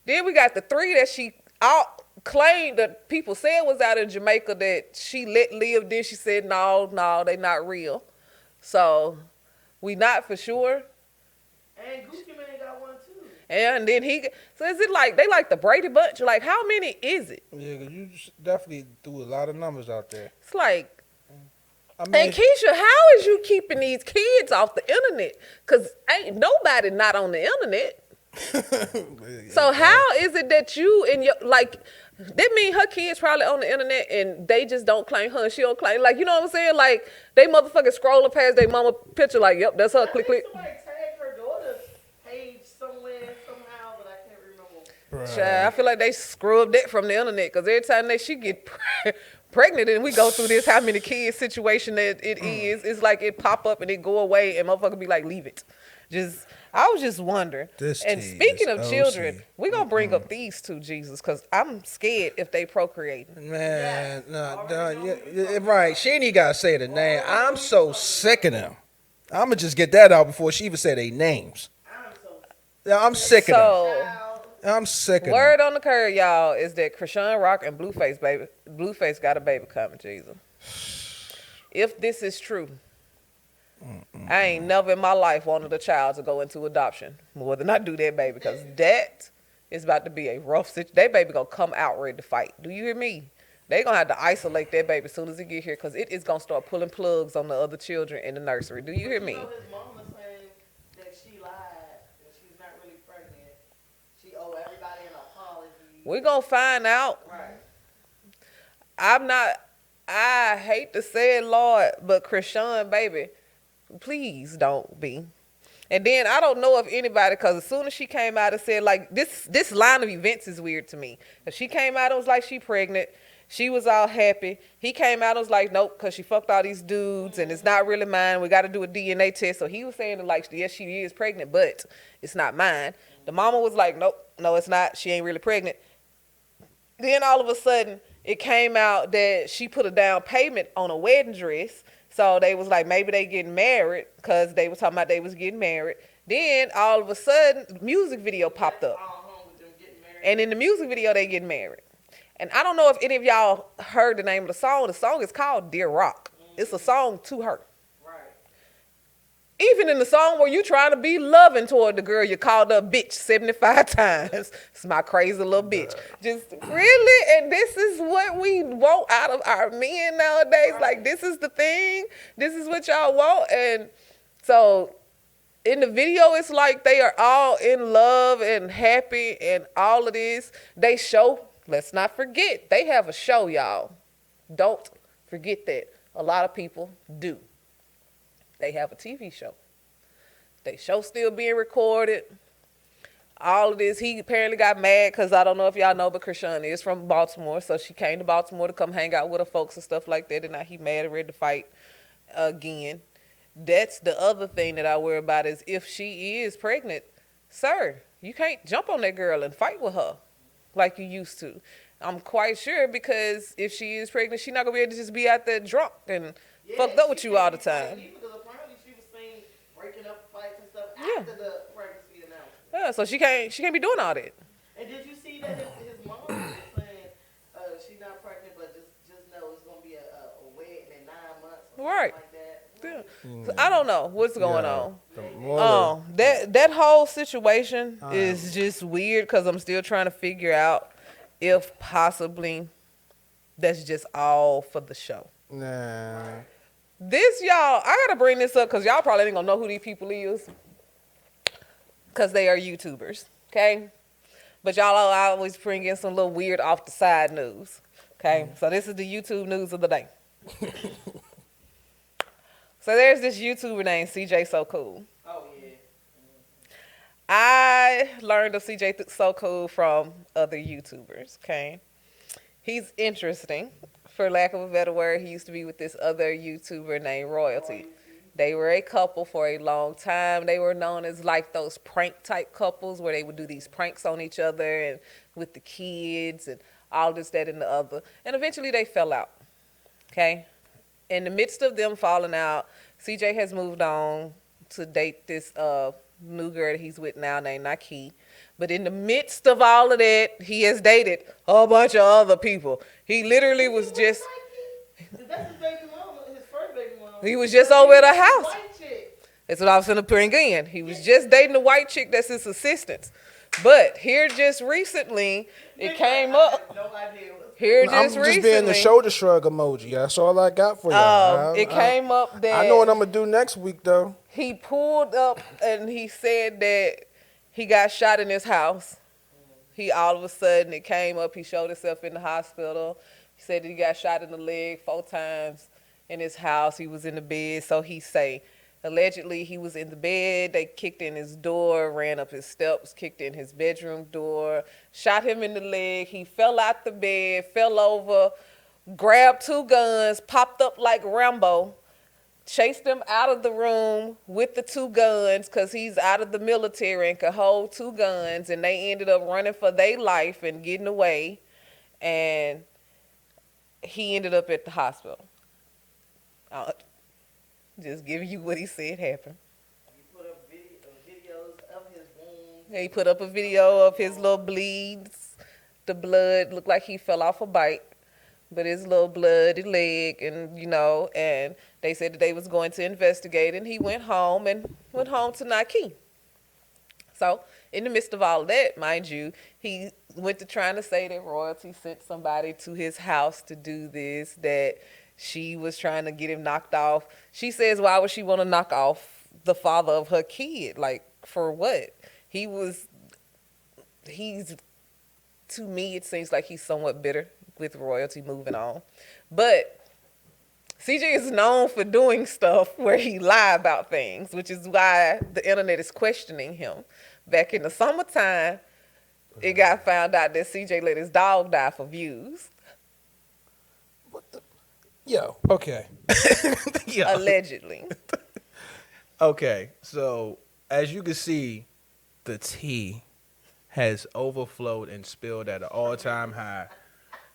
Then we got the 3 that she claimed that people said was out in Jamaica that she let live. Then she said, no, they not real. So we not for sure. And Gucci Mane got one too. And then so is it like, they like the Brady Bunch? Like, how many is it? Yeah, 'cause you just definitely threw a lot of numbers out there. It's like, I mean, and Keisha, how is you keeping these kids off the internet? Because ain't nobody not on the internet. So how is it that you and your like that mean her kids probably on the internet and they just don't claim her and she don't claim, like, you know what I'm saying? Like they motherfucking scrolling past their mama picture like, yep, that's her, I click think click. somebody tagged her daughter's page somewhere, somehow, but I can't remember. Child, I feel like they scrubbed that from the internet because every time that she get pregnant and we go through this how many kids situation that it is, it's like it pop up and it go away and motherfucker be like, leave it. Just I was just wondering. This And tea speaking is of OC. children, we're gonna bring up these two, Jesus, because I'm scared if they procreating. Man, right. She ain't even gotta say the name. I'm so sick of them. I'ma just get that out before she even say their names. Yeah, I'm sick of So them. I'm sick of them. word on the curve, y'all, is that Krishan Rock and Blueface got a baby coming, Jesus. If this is true, I ain't never in my life wanted a child to go into adoption more than I do that baby, because that is about to be a rough situation. That baby gonna come out ready to fight. Do you hear me? They gonna have to isolate that baby as soon as he get here, because it is gonna start pulling plugs on the other children in the nursery. Do you hear me? You know, his mama saying that she lied, that she's not really pregnant. She owe everybody an apology. We gonna find out. Right. I hate to say it, Lord, but Krishan, baby, please don't be. And then I don't know if anybody, because as soon as she came out and said, like, this line of events is weird to me. If she came out and was like she pregnant, she was all happy. He came out and was like, nope, because she fucked all these dudes and it's not really mine. We got to do a DNA test. So he was saying that, like, yes, she is pregnant, but it's not mine. The mama was like, nope, no, it's not. She ain't really pregnant. Then all of a sudden, it came out that she put a down payment on a wedding dress. So they was like, maybe they getting married, because they was talking about they was getting married. Then all of a sudden, music video popped up. And in the music video, they getting married. And I don't know if any of y'all heard the name of the song. The song is called Dear Rock. It's a song to her. Even in the song where you trying to be loving toward the girl you called her bitch 75 times. It's my crazy little bitch. Just really? And this is what we want out of our men nowadays. Like, this is the thing. This is what y'all want. And so in the video, it's like they are all in love and happy and all of this. They show, let's not forget, they have a show, y'all. Don't forget that. A lot of people do. They have a TV show. They show still being recorded. All of this. He apparently got mad because I don't know if y'all know, but Krishan is from Baltimore. So she came to Baltimore to come hang out with her folks and stuff like that. And now he mad and ready to fight again. That's the other thing that I worry about is if she is pregnant, sir, you can't jump on that girl and fight with her like you used to. I'm quite sure, because if she is pregnant, she's not going to be able to just be out there drunk and fucked up with you all the time. Breaking up fights and stuff Yeah. after the pregnancy announcement. Yeah, so she can't be doing all that. And did you see that his mom was saying she's not pregnant, but just know it's gonna be a wedding in 9 months or Right. something like that. Yeah. So I don't know what's going on. Oh, That whole situation is just weird, because I'm still trying to figure out if possibly that's just all for the show. nah. This, y'all, I gotta bring this up because y'all probably ain't gonna know who these people is, because they are YouTubers, okay? But y'all always bring in some little weird off the side news, okay? So this is the YouTube news of the day. So there's this YouTuber named CJ So Cool. Oh yeah. I learned of CJ So Cool from other YouTubers, okay? He's interesting. For lack of a better word, he used to be with this other YouTuber named Royalty. They were a couple for a long time. They were known as like those prank type couples where they would do these pranks on each other and with the kids and all this, that, and the other. And eventually they fell out, okay? In the midst of them falling out, CJ has moved on to date this new girl that he's with now named Nike. But in the midst of all of that, he has dated a bunch of other people. He literally was just, That's his baby mama, his first baby mama. he was just over at her house. White chick. That's what I was going to bring in. He was just dating the white chick that's his assistant. But here just recently, it came up. No idea. Here I'm just just recently. being the shoulder shrug emoji. That's all I got for y'all. It came up that I know what I'm gonna do next week though. he pulled up and he said that He got shot in his house. He all of a sudden, it came up, he showed himself in the hospital. He said that he got shot in the leg 4 times in his house. He was in the bed, so he say. Allegedly, he was in the bed. They kicked in his door, ran up his steps, kicked in his bedroom door, shot him in the leg. He fell out the bed, fell over, grabbed 2 guns, popped up like Rambo, chased him out of the room with the 2 guns because he's out of the military and could hold 2 guns. And they ended up running for their life and getting away. And he ended up at the hospital. Just giving you what he said happened. You put up videos of his wounds. He put up a video of his little bleeds. The blood looked like he fell off a bike, but his little bloody leg, and and they said that they was going to investigate, and he went home to Nike. So in the midst of all of that, mind you, he went to trying to say that royalty sent somebody to his house to do this, that she was trying to get him knocked off. She says, why would she want to knock off the father of her kid? Like, for what? He's, to me, it seems like he's somewhat bitter with royalty moving on. But CJ is known for doing stuff where he lie about things, which is why the internet is questioning him. Back in the summertime, it got found out that CJ let his dog die for views. Yo, okay. Yeah. Allegedly. Okay, so as you can see, the tea has overflowed and spilled at an all-time high.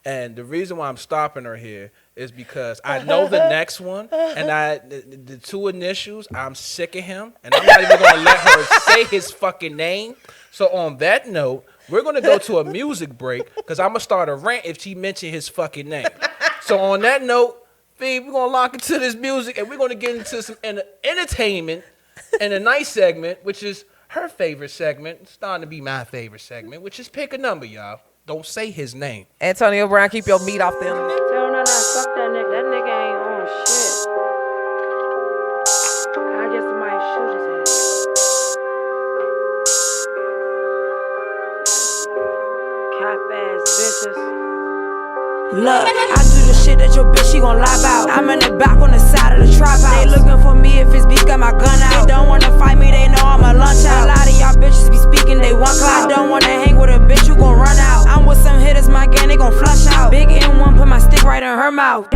And the reason why I'm stopping her here is because I know the next one, and the 2 initials, I'm sick of him, and I'm not even going to let her say his fucking name. So on that note, we're going to go to a music break because I'm going to start a rant if she mentioned his fucking name. So on that note, we're going to lock into this music, and we're going to get into some entertainment and a nice segment, which is her favorite segment. It's starting to be my favorite segment, which is Pick a Number, y'all. Don't say his name. Antonio Brown, keep your meat off the internet. No, fuck that nigga. That nigga ain't on shit. I guess somebody shoot his ass. Cap ass bitches. Look, I do the shit that your bitch, she gon' lie about. I'm in the back on the side of the trap house. They looking for me if it's beef, got my gun out. They don't wanna fight me, they know I'm a lunch out. A lot of y'all bitches be speaking, they want clout. I don't wanna hang with a bitch, you gon' run out. I'm with some hitters, my gang, they gon' flush out. Big N1, put my stick right in her mouth.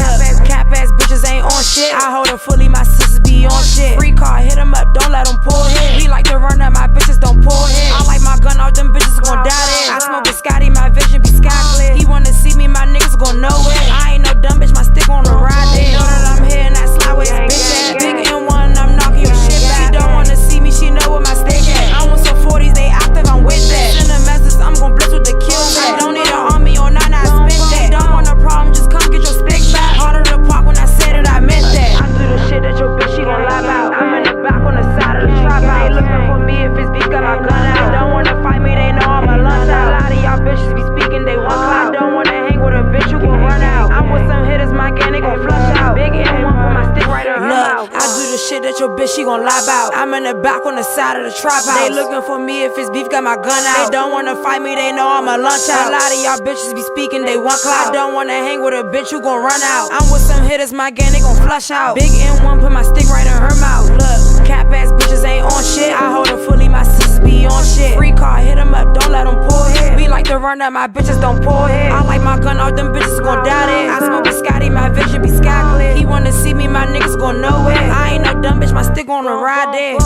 Cap ass bitches ain't on shit. I hold her fully, my sisters be on shit. Free car, hit them up, don't let them pull hit. We like to run up, my bitches don't pull hit. I like my gun out, them bitches gon' die there. I smoke Biscotti, my vision be sky clear. He wanna see me, my niggas gon' know it. I ain't no dumb bitch, my stick on the ride there. Know that I'm here and that slide with his bitch at. Big N1, I'm knocking your shit back. She don't wanna see me, she know where my stick at. I want some 40s, they active, I'm with that. Send a message, I'm gon' blitz with the kill shit. Don't need an army on 9, I spent that. Don't want a problem, just come get your stick back. Harder to park when I said it, I meant that. I do the shit that your bitch, she gon' lie about. I'm in the back on the side of the trap house. They looking for me if it's beef, got my gun out. They don't wanna fight me, they know I'm a lunch out. A lot of y'all bitches be speaking, they want clout. I don't wanna hang with a bitch, you gon' run out. I'm with some hitters, my gang, they gon' flush out. Big N1, put my stick right in her mouth. I do the shit that your bitch, she gon' lie about. I'm in the back on the side of the trap house. They looking for me if it's beef, got my gun out. They don't wanna fight me, they know I'm a lunch out. A lot of y'all bitches be speaking, they want clout. I don't wanna hang with a bitch, you gon' run out. I'm with some hitters, my gang, they gon' flush out. Big N1, put my stick right in her mouth. Look, cap ass bitches ain't on shit. I hold her fully, my sisters be on shit. Free car, hit them up, don't let them pull hit. We like to run up, my bitches don't pull hit. I like my gun out, them bitches gon' die there. I smoke Biscotti, my vision be sky clear. He wanna see me, my niggas gon' know it. I ain't no dumb bitch, my stick on the ride there.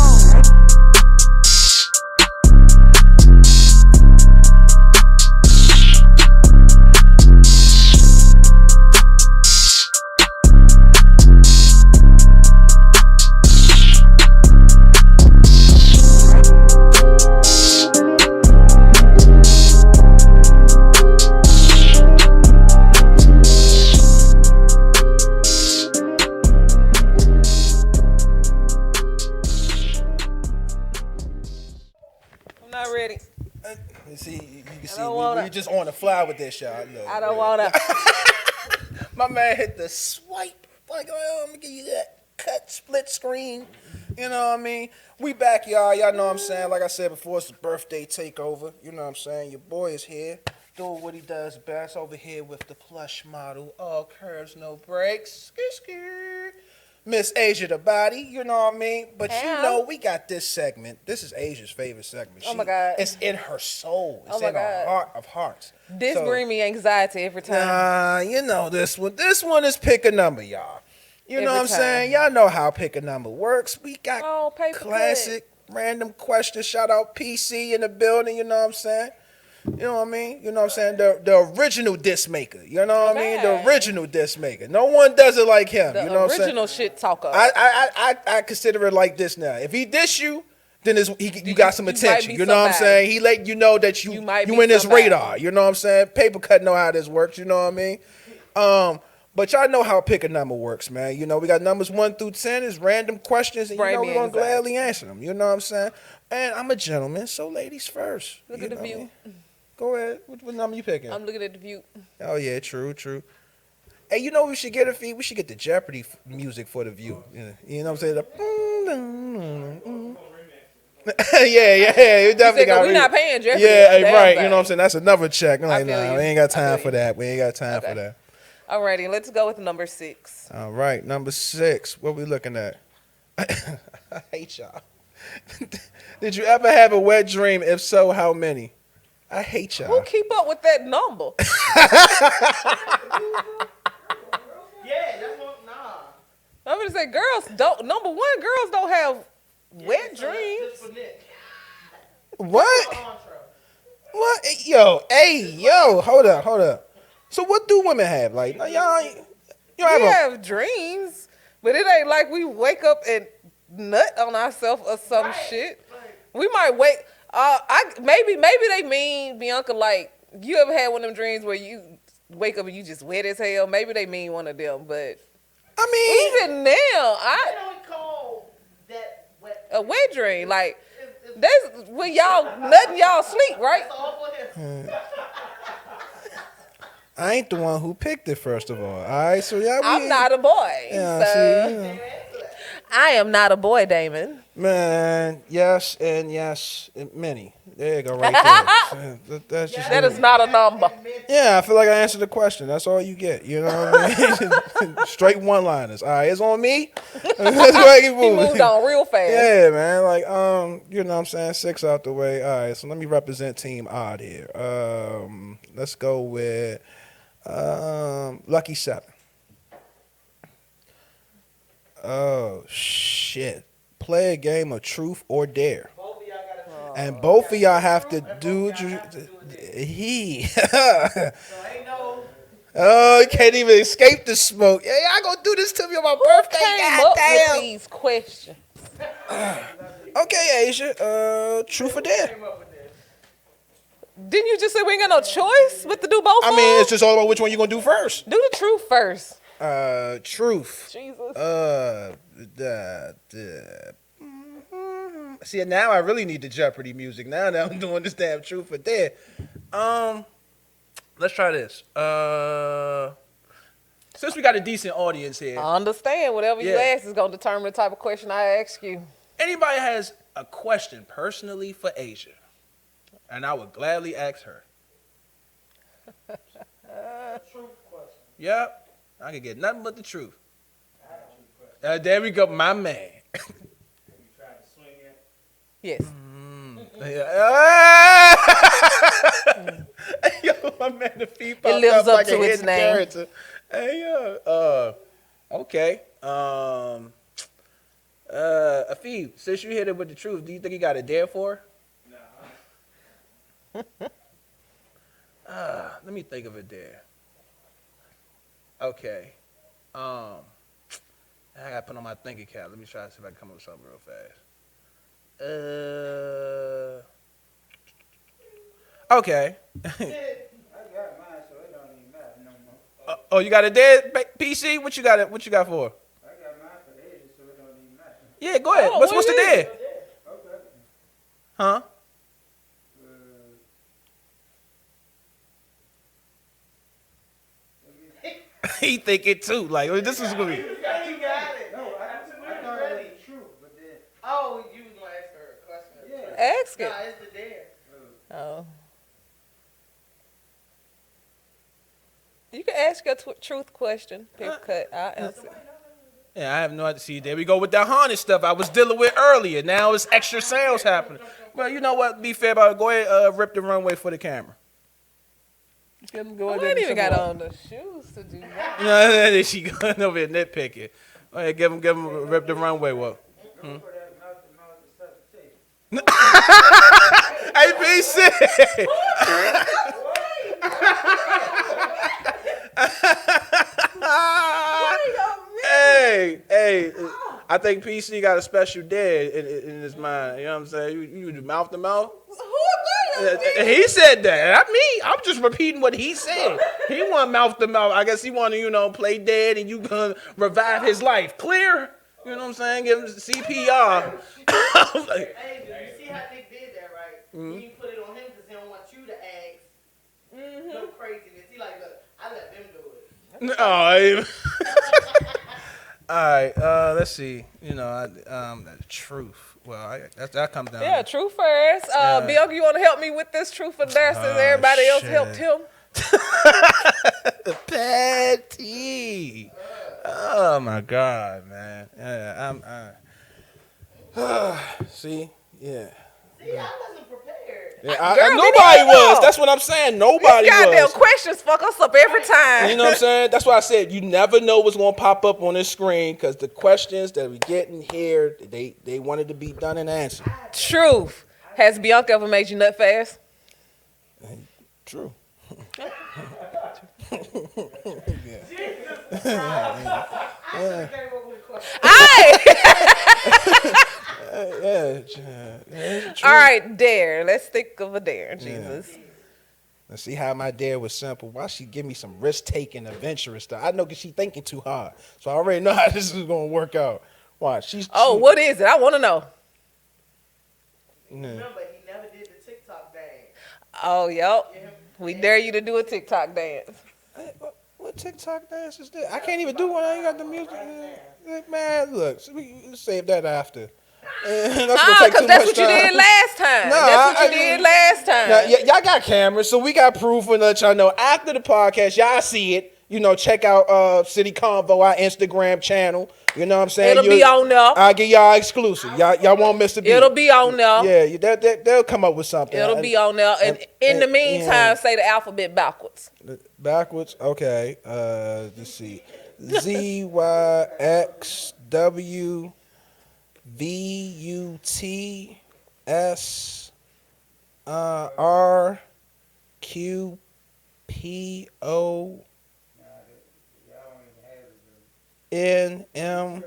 See, you can see wanna- we just on the fly with this, y'all. Look, I don't wanna. My man hit the swipe. Like, oh, I'm gonna give you that cut split screen. You know what I mean? We back, y'all. Y'all know what I'm saying. Like I said before, it's the birthday takeover. You know what I'm saying? Your boy is here, doing what he does best over here with the plush model. All curves, no breaks. Skir, skir. Miss Asia the body, you know what I mean? But you Yeah. know, we got this segment. This is Asia's favorite segment. Oh my God. It's in her soul. It's Oh my in her God. heart of hearts. This So, bring me anxiety every time. Nah, you know this one. This one is pick a number, y'all. You know Every what I'm time. saying? Y'all know how pick a number works. We got Oh, paper classic random questions. Shout out PC in the building, you know what I'm saying? You know what I mean? You know what I'm saying? The original disc maker. You know what I mean? The Okay. original disc maker. No one does it like him. The you know what I'm saying? original shit talker. I consider it like this now. If he diss you, then you got some you might attention. be You know what I'm somebody. saying? He let you know that you might be in his somebody. radar. You know what I'm saying? Paper cut know how this works. You know what I mean? But y'all know how pick a number works, man. You know, we got numbers 1 through 10. It's random questions, and you Bring know me we're gonna anxiety. gladly answer them. You know what I'm saying? And I'm a gentleman, so ladies first. Look You at the know what I view. mean? Go ahead. What number you picking? I'm looking at the view. Oh yeah, true. Hey, you know what we should get a fee? We should get the Jeopardy music for the view. You know what I'm saying? Yeah. We definitely got. We not paying Jeopardy. Yeah, hey, Damn right. thing. You know what I'm saying? That's another check. I'm like, feel nah, you. we ain't got I time feel for you. that. We ain't got time for Okay. that. Alrighty, let's go with number 6. All right, number 6. What we looking at? I hate y'all. Did you ever have a wet dream? If so, how many? I hate Who y'all. keep up with that number? Yeah, that's what. Nah. I'm gonna say girls don't. Number one, girls don't have wet So that's dreams. just for Nick. What? Contra. What? Yo, hold up. So what do women have? Like, y'all We have a have dreams, but it ain't like we wake up and nut on ourselves or some shit. We might wake. Maybe they mean Bianca. Like, you ever had one of them dreams where you wake up and you just wet as hell? Maybe they mean one of them, but I mean, even now, I don't call that wet. a wet dream like. It's That's when y'all nutting y'all sleep, right? all for him. I ain't the one who picked it, first of all. All right, so yeah, I'm not a boy. Yeah, so see, you know. I am not a boy, Damon. Man, yes, and many. There you go, right there. That's just That is not a number. yeah. I feel like I answered the question. That's all you get. You know what I mean? Straight one-liners. All right, it's on me. Let's go ahead and keep He moving. moved on real fast. Yeah, man. Like, you know what I'm saying? 6 out the way. All right, so let me represent Team Odd here. Let's go with Lucky 7. Oh, shit. Play a game of truth or dare. And both of y'all have to do he. So ain't no. Oh, you can't even escape the smoke. Yeah, y'all gonna do this to me on my birthday. Came up with Goddamn. these questions. Okay, Asia. Truth or dare? Didn't you just say we ain't got no choice but to do both? I of mean, them? it's just all about which one you gonna do first. Do the truth first. Truth. Jesus. See, now I really need the Jeopardy music. Now that I'm doing this damn truth or dare. Let's try this. Since we got a decent audience here, I understand. Whatever you Yeah. ask is gonna determine the type of question I ask you. anybody has a question personally for Asia, and I would gladly ask her. Truth question. Yep, I can get nothing but the truth. There we go, my man. Yes. Yo, my man, the feet It popped lives up like to a its hidden name. character. Hey, okay. Afib, since you hit it with the truth, do you think you got a dare for her? Let me think of a dare. Okay. I gotta put on my thinking cap. Let me try to see if I can come up with something real fast. Okay. Oh, you got a dead PC? What you got? What you got for? Yeah, go ahead. Oh, what's what the is dead? Huh? He think it too. Like this is gonna be. You got it. No, I thought it was true, but then Ask it. Nah, it's the dare. Oh. You can ask your truth question. Pick cut. I'll answer. Yeah, I have no idea. See, there we go with that haunted stuff I was dealing with earlier. Now it's extra sounds happening. But you know what? Be fair about it. Go ahead, rip the runway for the camera. Go ahead, I ain't give even him got some more. on the shoes to do that. No, then she going over here nitpicking. Go ahead, give him, rip the runway. What? Hey, BC. Hey, I think PC got a special day in his mind. You know what I'm saying? You do mouth to mouth. He said that. Not me. I'm just repeating what he said. He want mouth to mouth. I guess he want to, play dead and you gonna revive his life. Clear? You know what I'm saying? Give him CPR. I was like, Hey, you see how they did that, right? Mm-hmm. You put it on him because he don't want you to ask no craziness. He like, look, I let them do it. all right, let's see. The truth. Well, that comes down. Yeah, truth first. Yeah. Bianca, you want to help me with this truth or dare since everybody else shit. helped him? Patty. Oh my God, man. Yeah, see, yeah. See, I wasn't prepared. Yeah, Girl, nobody me neither. was. That's what I'm saying. Nobody Goddamn was. questions fuck us up every time. You know what I'm saying? That's why I said you never know what's going to pop up on this screen because the questions that we get in here, they wanted to be done and answered. Truth. Has Bianca ever made you nut fast? True. All right, dare. Let's think of a dare, Jesus. Let's see how my dare was simple. Why she give me some risk-taking, adventurous stuff? I know because she thinking too hard. So I already know how this is going to work out. Why? What is it? I want to know. Remember, he never did the TikTok dance. Oh, yep. We dare you to do a TikTok dance. What TikTok dance is that? I can't even do one. I ain't got the music. Man, look, we save that after. Because that's what you did last time. That's what you did last time. Now, y'all got cameras, so we got proof and let y'all know. After the podcast, y'all see it. Check out City Convo, our Instagram channel. You know what I'm saying? It'll be on there. I'll give y'all exclusive. Y'all won't miss the beat. It'll be on there. Yeah, they'll come up with something. It'll be on there. And in the meantime, say the alphabet backwards. Backwards? Okay. Let's see. Z, Y, X, W, V, U, T, S, R, Q, P, O, N, M,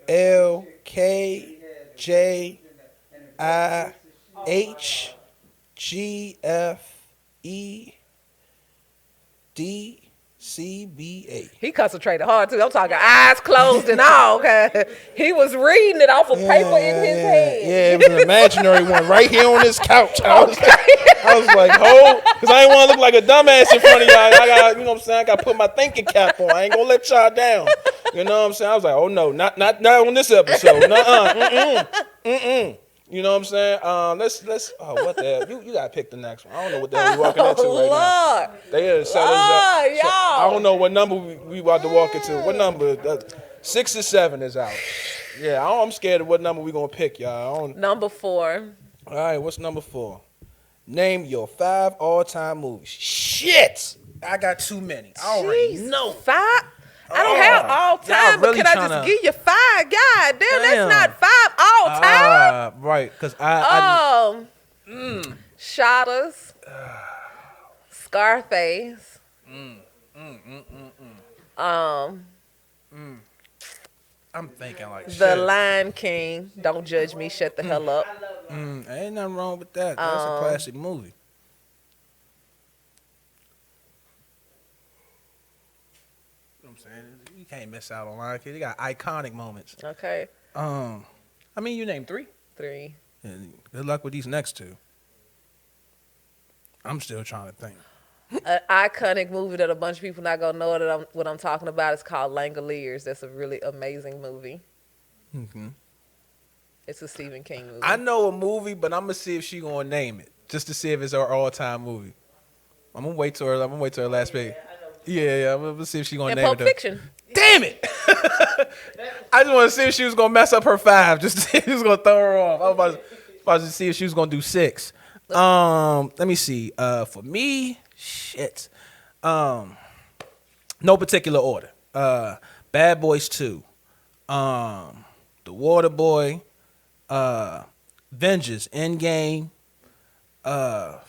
L, K, J, I, H, G, F, E, D, C, B, A. He concentrated hard too. I'm talking eyes closed and all. Okay, he was reading it off of paper in his head. Yeah, it was an imaginary one right here on this couch. I was like, because I didn't want to look like a dumbass in front of y'all. I got, you know what I'm saying? I got to put my thinking cap on. I ain't gonna let y'all down. You know what I'm saying? I was like, oh no, not on this episode. You know what I'm saying? Let's. Oh, what the hell? You gotta pick the next one. I don't know what the hell we walking into right now. Lord. They had set us up. Lord, So, y'all. I don't know what number we about to walk into. What number? 6 or 7 is out. Yeah, I'm scared of what number we gonna pick, y'all. Number 4. All right, what's number 4? Name your 5 all-time movies. Shit, I got too many. I already know. 5? I don't have all time, but really can I just give you 5? God damn, that's not 5 all time. Right, because Shotters, Scarface, I'm thinking like The shit. Lion King. Don't judge me. Shut the hell up. Ain't nothing wrong with that. That's a classic movie. You know what I'm saying? You can't miss out on Lion King. They got iconic moments. Okay. I mean, you named 3. 3. And good luck with these next 2. I'm still trying to think. An iconic movie that a bunch of people not gonna know what I'm talking about is called Langoliers. That's a really amazing movie. Mm-hmm. It's a Stephen King movie. I know a movie, but I'm gonna see if she gonna name it, just to see if it's her all-time movie. I'm gonna wait till her last page. Yeah. I'm gonna see if she gonna And name Pulp it. Fiction. Damn it! I just want to see if she was gonna mess up her 5, just to see if she was gonna throw her off. I was about to see if she was gonna do 6. Let me see. For me, shit. No particular order. Bad Boys 2. The Water Boy. Avengers Endgame.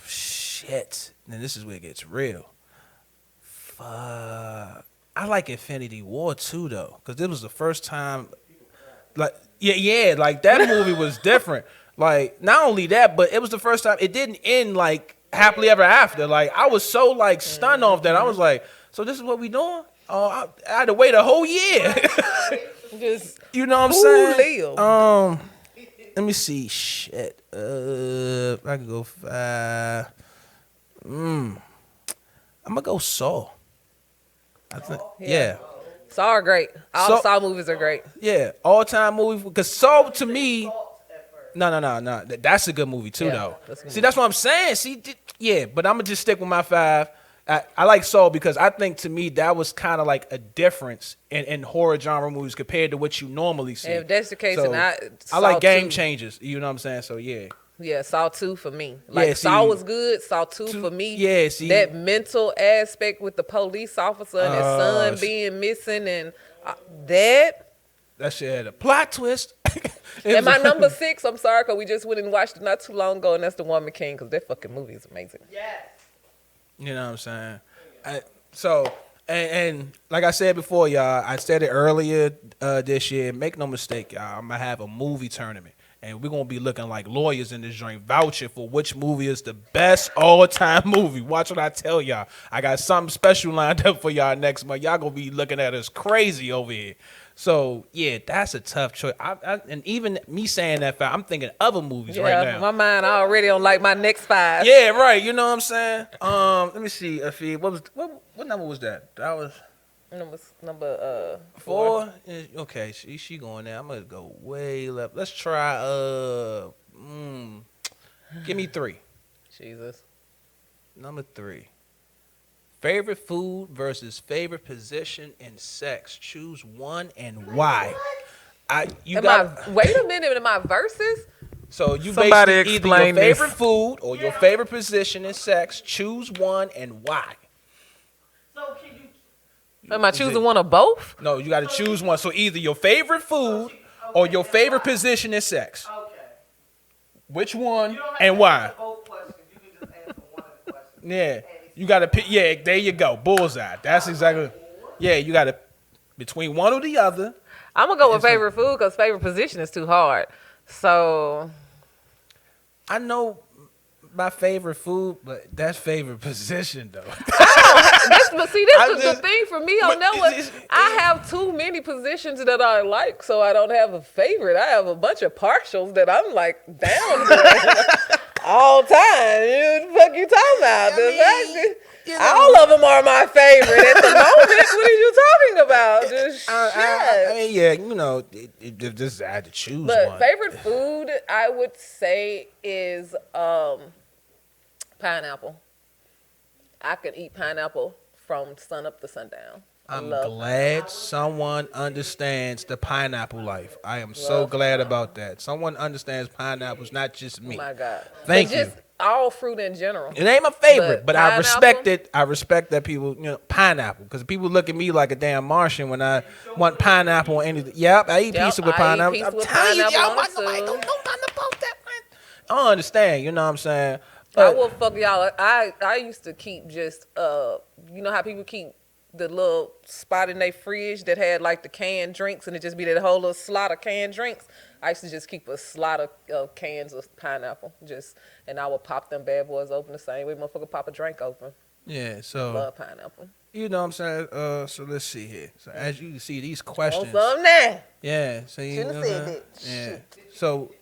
Shit. And this is where it gets real. Fuck. I like Infinity War too, though, because this was the first time. Like, yeah, like that movie was different. Like, not only that, but it was the first time it didn't end like happily ever after. Like, I was so like stunned off that I was like, so this is what we doing? Oh, I had to wait a whole year. Just You know what I'm who saying? live? Let me see. Shit. I can go 5. I'm gonna go Saw. I think. Yeah. Saw are great. All Saw- the Saw movies are great. Yeah. All time movie. Because Saw to me. No. That's a good movie too, Yeah, though. that's a good See, that's what I'm saying. Yeah. But I'm gonna just stick with my 5. I like Saw because I think to me that was kind of like a difference in horror genre movies compared to what you normally see. And if that's the case, So, then I like Saw game 2. changers. You know what I'm saying? So yeah. Yeah, Saw 2 for me. Like, Yeah, Saw see- was good. Saw 2 for me. Yeah, see- That mental aspect with the police officer and his son sh- being missing and that. That shit had a plot twist. And my number 6, I'm sorry, because we just went and watched it not too long ago, and that's The Woman King, because that fucking movie is amazing. Yes. You know what I'm saying? And like I said before, y'all, I said it earlier this year. Make no mistake, y'all. I'm gonna have a movie tournament, and we're gonna be looking like lawyers in this joint, vouching for which movie is the best all-time movie. Watch what I tell y'all. I got something special lined up for y'all next month. Y'all gonna be looking at us crazy over here. So yeah, that's a tough choice. And even me saying that, I'm thinking other movies right now. My mind already on like my next 5. Yeah, right. You know what I'm saying? Let me see, Afi. What number was that? That was Number 4. Okay, she going there. I'm gonna go way left. Let's try. Give me 3. Jesus. Number 3. Favorite food versus favorite position in sex. Choose one and why. Wait a minute, am I versus? So you Somebody basically either your explain this. favorite food or your favorite position in sex. Choose one and why. So can you? Am I choosing one of both? No, you got to choose one. So either your favorite food or your favorite position in sex. Okay. Which You one don't have and to why? answer both questions. You can just answer one of the questions. Yeah, you got to pick. Yeah, there you go. Bullseye. That's exactly. Yeah, you got to between one or the other. I'm going to go with favorite food because favorite position is too hard. So, I know my favorite food, but that's favorite position though. this I'm is the just- thing for me on that one. I have too many positions that I like, so I don't have a favorite. I have a bunch of partials that I'm like down to all time. What the fuck you talking about? All of them are my favorite at the moment. What are you talking about? Just shit. I mean, yeah, you know, it just I had to choose But one. favorite food, I would say, is pineapple. I could eat pineapple from sun up to sundown. I'm glad someone understands the pineapple life. I am so glad about that. Someone understands pineapples, not just me. Oh my God. Thank But you. just all fruit in general. It ain't my favorite, but I pineapple? respect it. I respect that people, you know, pineapple, because people look at me like a damn Martian when I want pineapple or anything. Yep, I eat pizza with I eat pineapple. pizza I'm with telling you, pineapple y'all, on why it, nobody too. don't know nothing about that, man. I don't understand. You know what I'm saying? I But will fuck y'all. I used to keep just you know how people keep the little spot in their fridge that had like the canned drinks and it just be that whole little slot of canned drinks. I used to just keep a slot of cans of pineapple, and I would pop them bad boys open the same way motherfucker pop a drink open. yeah, so Love pineapple. you know what I'm saying? So let's see here. So as you can see, these Want questions. some now? Yeah, so you Shouldn't know have said what I'm saying? that. Yeah. So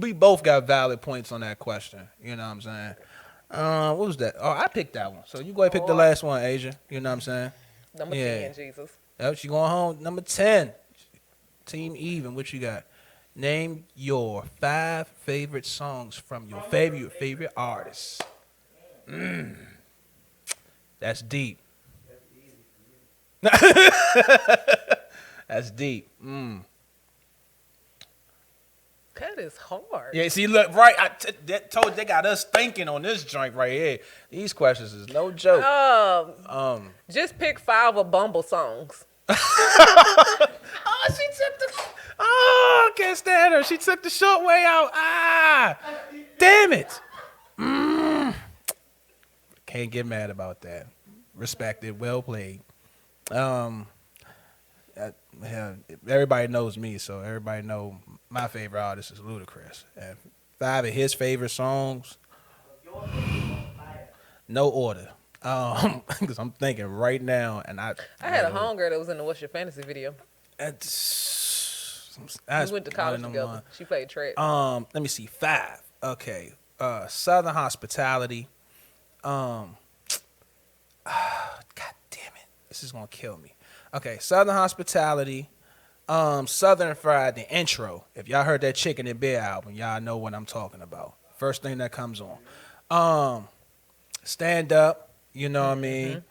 we both got valid points on that question. You know what I'm saying? What was that? Oh, I picked that one. So you go ahead and pick the last one, Asia. You know what I'm saying? Number Yeah. 10, Jesus. Yep, she going home. Number 10. Team even. What you got? Name your 5 favorite songs from your favorite artists. That's deep. That's deep. That is hard. Yeah, see, look, right. Told you they got us thinking on this joint right here. These questions is no joke. Just pick 5 of Bumble songs. Oh, I can't stand her. She took the short way out. Damn it. Can't get mad about that. Respected, well played. Everybody knows me, so everybody know my favorite artist is Ludacris. And 5 of his favorite songs, no order. Because I'm thinking right now, and I had a homegirl that was in the What's Your Fantasy video. We went to college together. She played track. Let me see. 5. Okay. Southern Hospitality. God damn it. This is gonna kill me. Okay, Southern Hospitality. Southern Fried, the intro. If y'all heard that Chicken and Beer album, y'all know what I'm talking about. First thing that comes on. Stand Up, you know what I mean?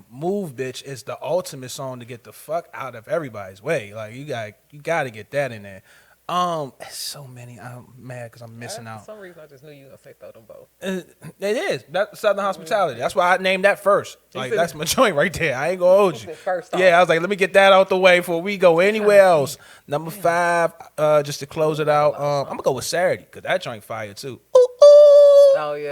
Move Bitch is the ultimate song to get the fuck out of everybody's way. Like you got to get that in there. It's so many. I'm mad because I'm missing out. For some reason, I just knew you were gonna say throw them both. It is. That's Southern Hospitality. That's why I named that first. Like that's my joint right there. I ain't gonna hold you. Yeah, I was like, let me get that out the way before we go anywhere else. Number 5, just to close it out. I'm gonna go with Saturday because that joint fire too. Ooh, ooh, oh yeah.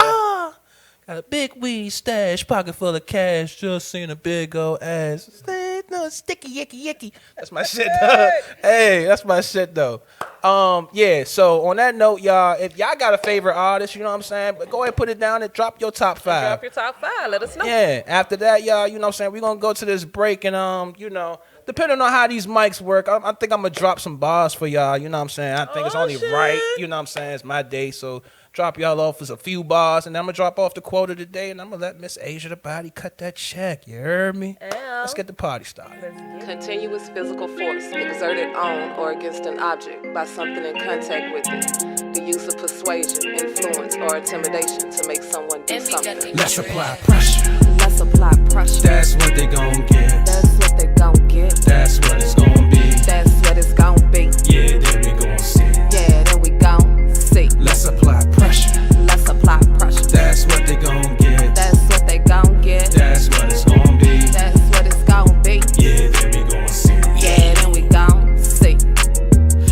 Got a big weed stash, pocket full of cash. Just seen a big old ass. No, sticky, yicky, yicky. That's my shit, though. Hey, that's my shit, though. Yeah, so on that note, y'all, if y'all got a favorite artist, you know what I'm saying, but go ahead and put it down and drop your top 5. Drop your top 5. Let us know. Yeah, after that, y'all, you know what I'm saying, we're going to go to this break and, depending on how these mics work, I think I'm going to drop some bars for y'all, you know what I'm saying. I think it's only right, you know what I'm saying, it's my day, so drop y'all off with a few bars, and then I'm going to drop off the quote of the day, and I'm going to let Miss Asia the Body cut that check, you heard me? Let's get the party started. Continuous physical force exerted on or against an object by something in contact with it. The use of persuasion, influence, or intimidation to make someone do something. Let's apply pressure. Let's apply pressure. That's what they gon' get. That's what they gon' get. That's what it's gon' be. That's what it's gon' be. Yeah, then we gon' see. Yeah, then we gon' see. Let's apply pressure. Let's apply pressure. That's what they gon' get. That's what they gon' get. That's what it's gon' be. That's what it's gon' be. Yeah, then we gon' see. Yeah, then we gon' see.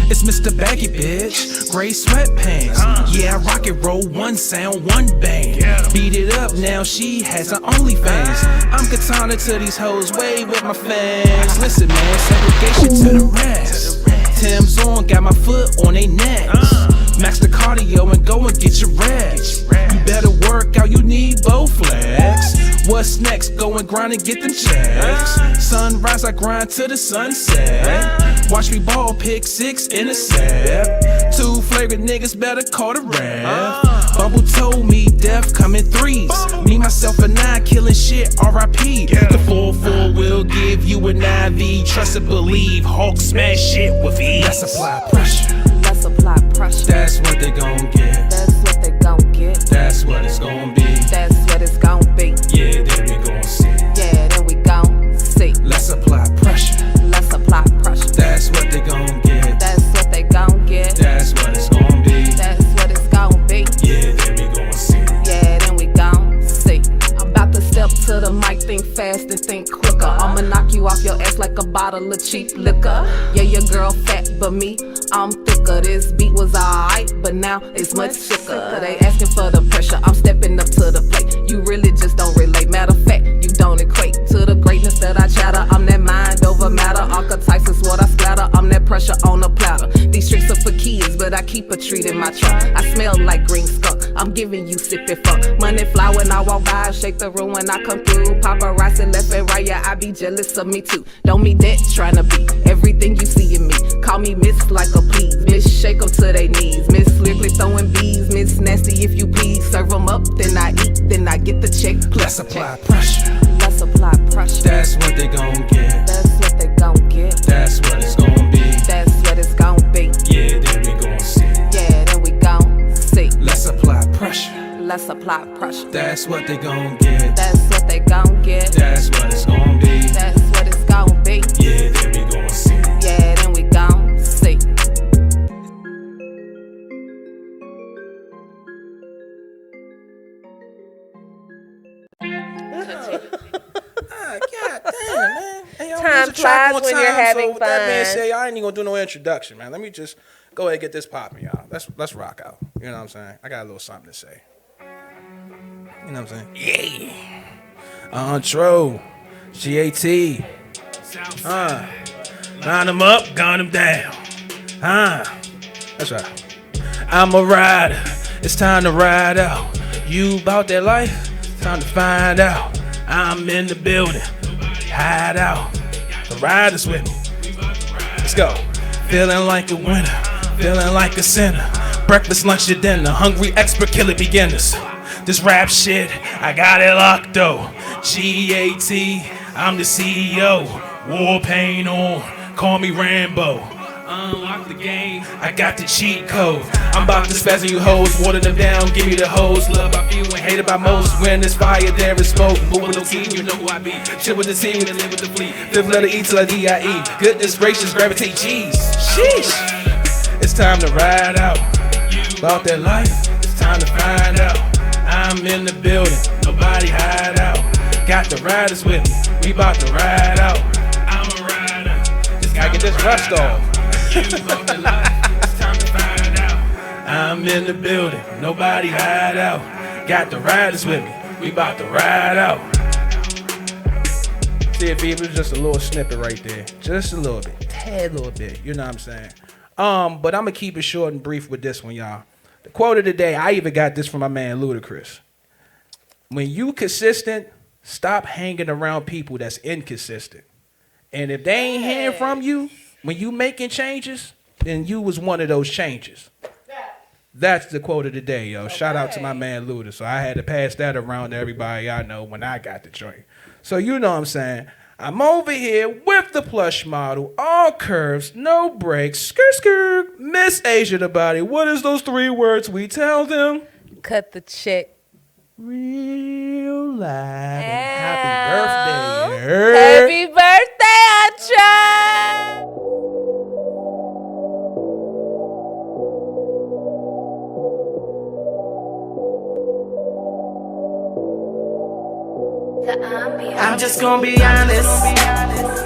It's Mr. Baggy, bitch. Gray sweatpants. Yeah, I rock it, roll, one sound, one bang. Beat it up, now she has her OnlyFans. I'm katana to these hoes, wave with my fans. Listen, man, segregation to the rest. Tim's on, got my foot on they necks. Max the cardio and go and get your reps. You better work out, you need Bowflex. What's next? Go and grind and get them checks. Sunrise, I grind to the sunset. Watch me ball, pick 6 intercept. 2 flagrant niggas better call the ref. Bubble told me death come in 3s. Me, myself, and I killing shit, R.I.P. The 4-4 will give you an IV. Trust and believe, Hulk smash shit with ease. Let's apply pressure. Let's apply pressure. That's what they gon' get. That's what they gon' get. That's what it's gon' be. That's what it's gon' be. Yeah, then we gon' see. Yeah, then we gon' see. Let's apply pressure. Let's apply pressure. That's what they gon' get. That's what they gon' get. That's what it's gon' be. That's what it's gon' be. Yeah, then we gon' see. Yeah, then we gon' see. I'm about to step to the mic, think fast and think quicker. I'ma knock you off your ass like a bottle of cheap liquor. Yeah, your girl fat, but me, I'm thicker. This beat was alright, but now it's much sicker. They asking for the pressure, I'm stepping up to the plate. You really just don't relate. Matter of fact, you don't equate to the greatness that I chatter. I'm that mind over matter. Archetypes is what I splatter. I'm that pressure on a platter. These streets are for kids, but I keep a treat in my trunk. I smell like green skunk. I'm giving you sipping funk. Money fly when I walk by, shake the room when I come through. Paparazzi left and right, yeah, I be jealous of me too. Don't mean that tryna be everything you see in me. Call me Miss like a please. Miss shake them to their knees. Miss lyrically throwing bees. Miss nasty if you please. Serve them up, then I eat, then I get the check. Let's apply pressure. Let's apply pressure. That's what they gon' get. That's what they gon' get. That's what it's gon' be. That's what let's apply pressure. That's what they gon' get. That's what they gon' get. That's what it's gon' be. That's what it's gon' be. Yeah, then we gon' see. Yeah, then we gon' see. God damn, man. Hey, yo, Time lose a track flies on when you're having with that being fun. said, I ain't even gonna do no introduction, man. Let me just go ahead and get this popping, y'all. Let's rock out. You know what I'm saying? I got a little something to say. You know what I'm saying? Yeah. True. GAT. Line them up, gun them down. That's right. I'm a rider. It's time to ride out. You about that life? It's time to find out. I'm in the building. Hide out. The riders with me. Let's go. Feeling like a winner. Feeling like a sinner. Breakfast, lunch, and dinner. Hungry expert, killer beginners. This rap shit, I got it locked though. GAT, I'm the CEO. War paint on, call me Rambo. Unlock the game, I got the cheat code. I'm about to spaz on you hoes, water them down, give me the hose. Love by few and hated by most. When there's fire, there is smoke. Move with no team, you know who I be. Chill with the team and live with the fleet. Fifth letter E till I D-I-E. Goodness gracious, gravitate, jeez. Sheesh. It's time to ride out. About that life, it's time to find out. I'm in the building, nobody hide out. Got the riders with me, we about to ride out. I'm a rider, just gotta get this rust off. You about the life, it's time to find out. I'm in the building, nobody hide out. Got the riders with me, we about to ride out. See if it was just a little snippet right there. Just a little bit, tad little bit, you know what I'm saying? But I'm gonna keep it short and brief with this one, y'all. The quote of the day, I even got this from my man Ludacris. When you consistent, stop hanging around people that's inconsistent. And if they ain't hearing from you, when you making changes, then you was one of those changes. That's the quote of the day, yo. Shout out to my man Luda. So I had to pass that around to everybody I know when I got the joint. So you know what I'm saying. I'm over here with the plush model, all curves, no breaks, skirt, skirt, Miss Asia the body. What is those 3 words we tell them? Cut the check. Real live and Ow. happy birthday. Happy birthday, Ultra! I'm just gonna be honest.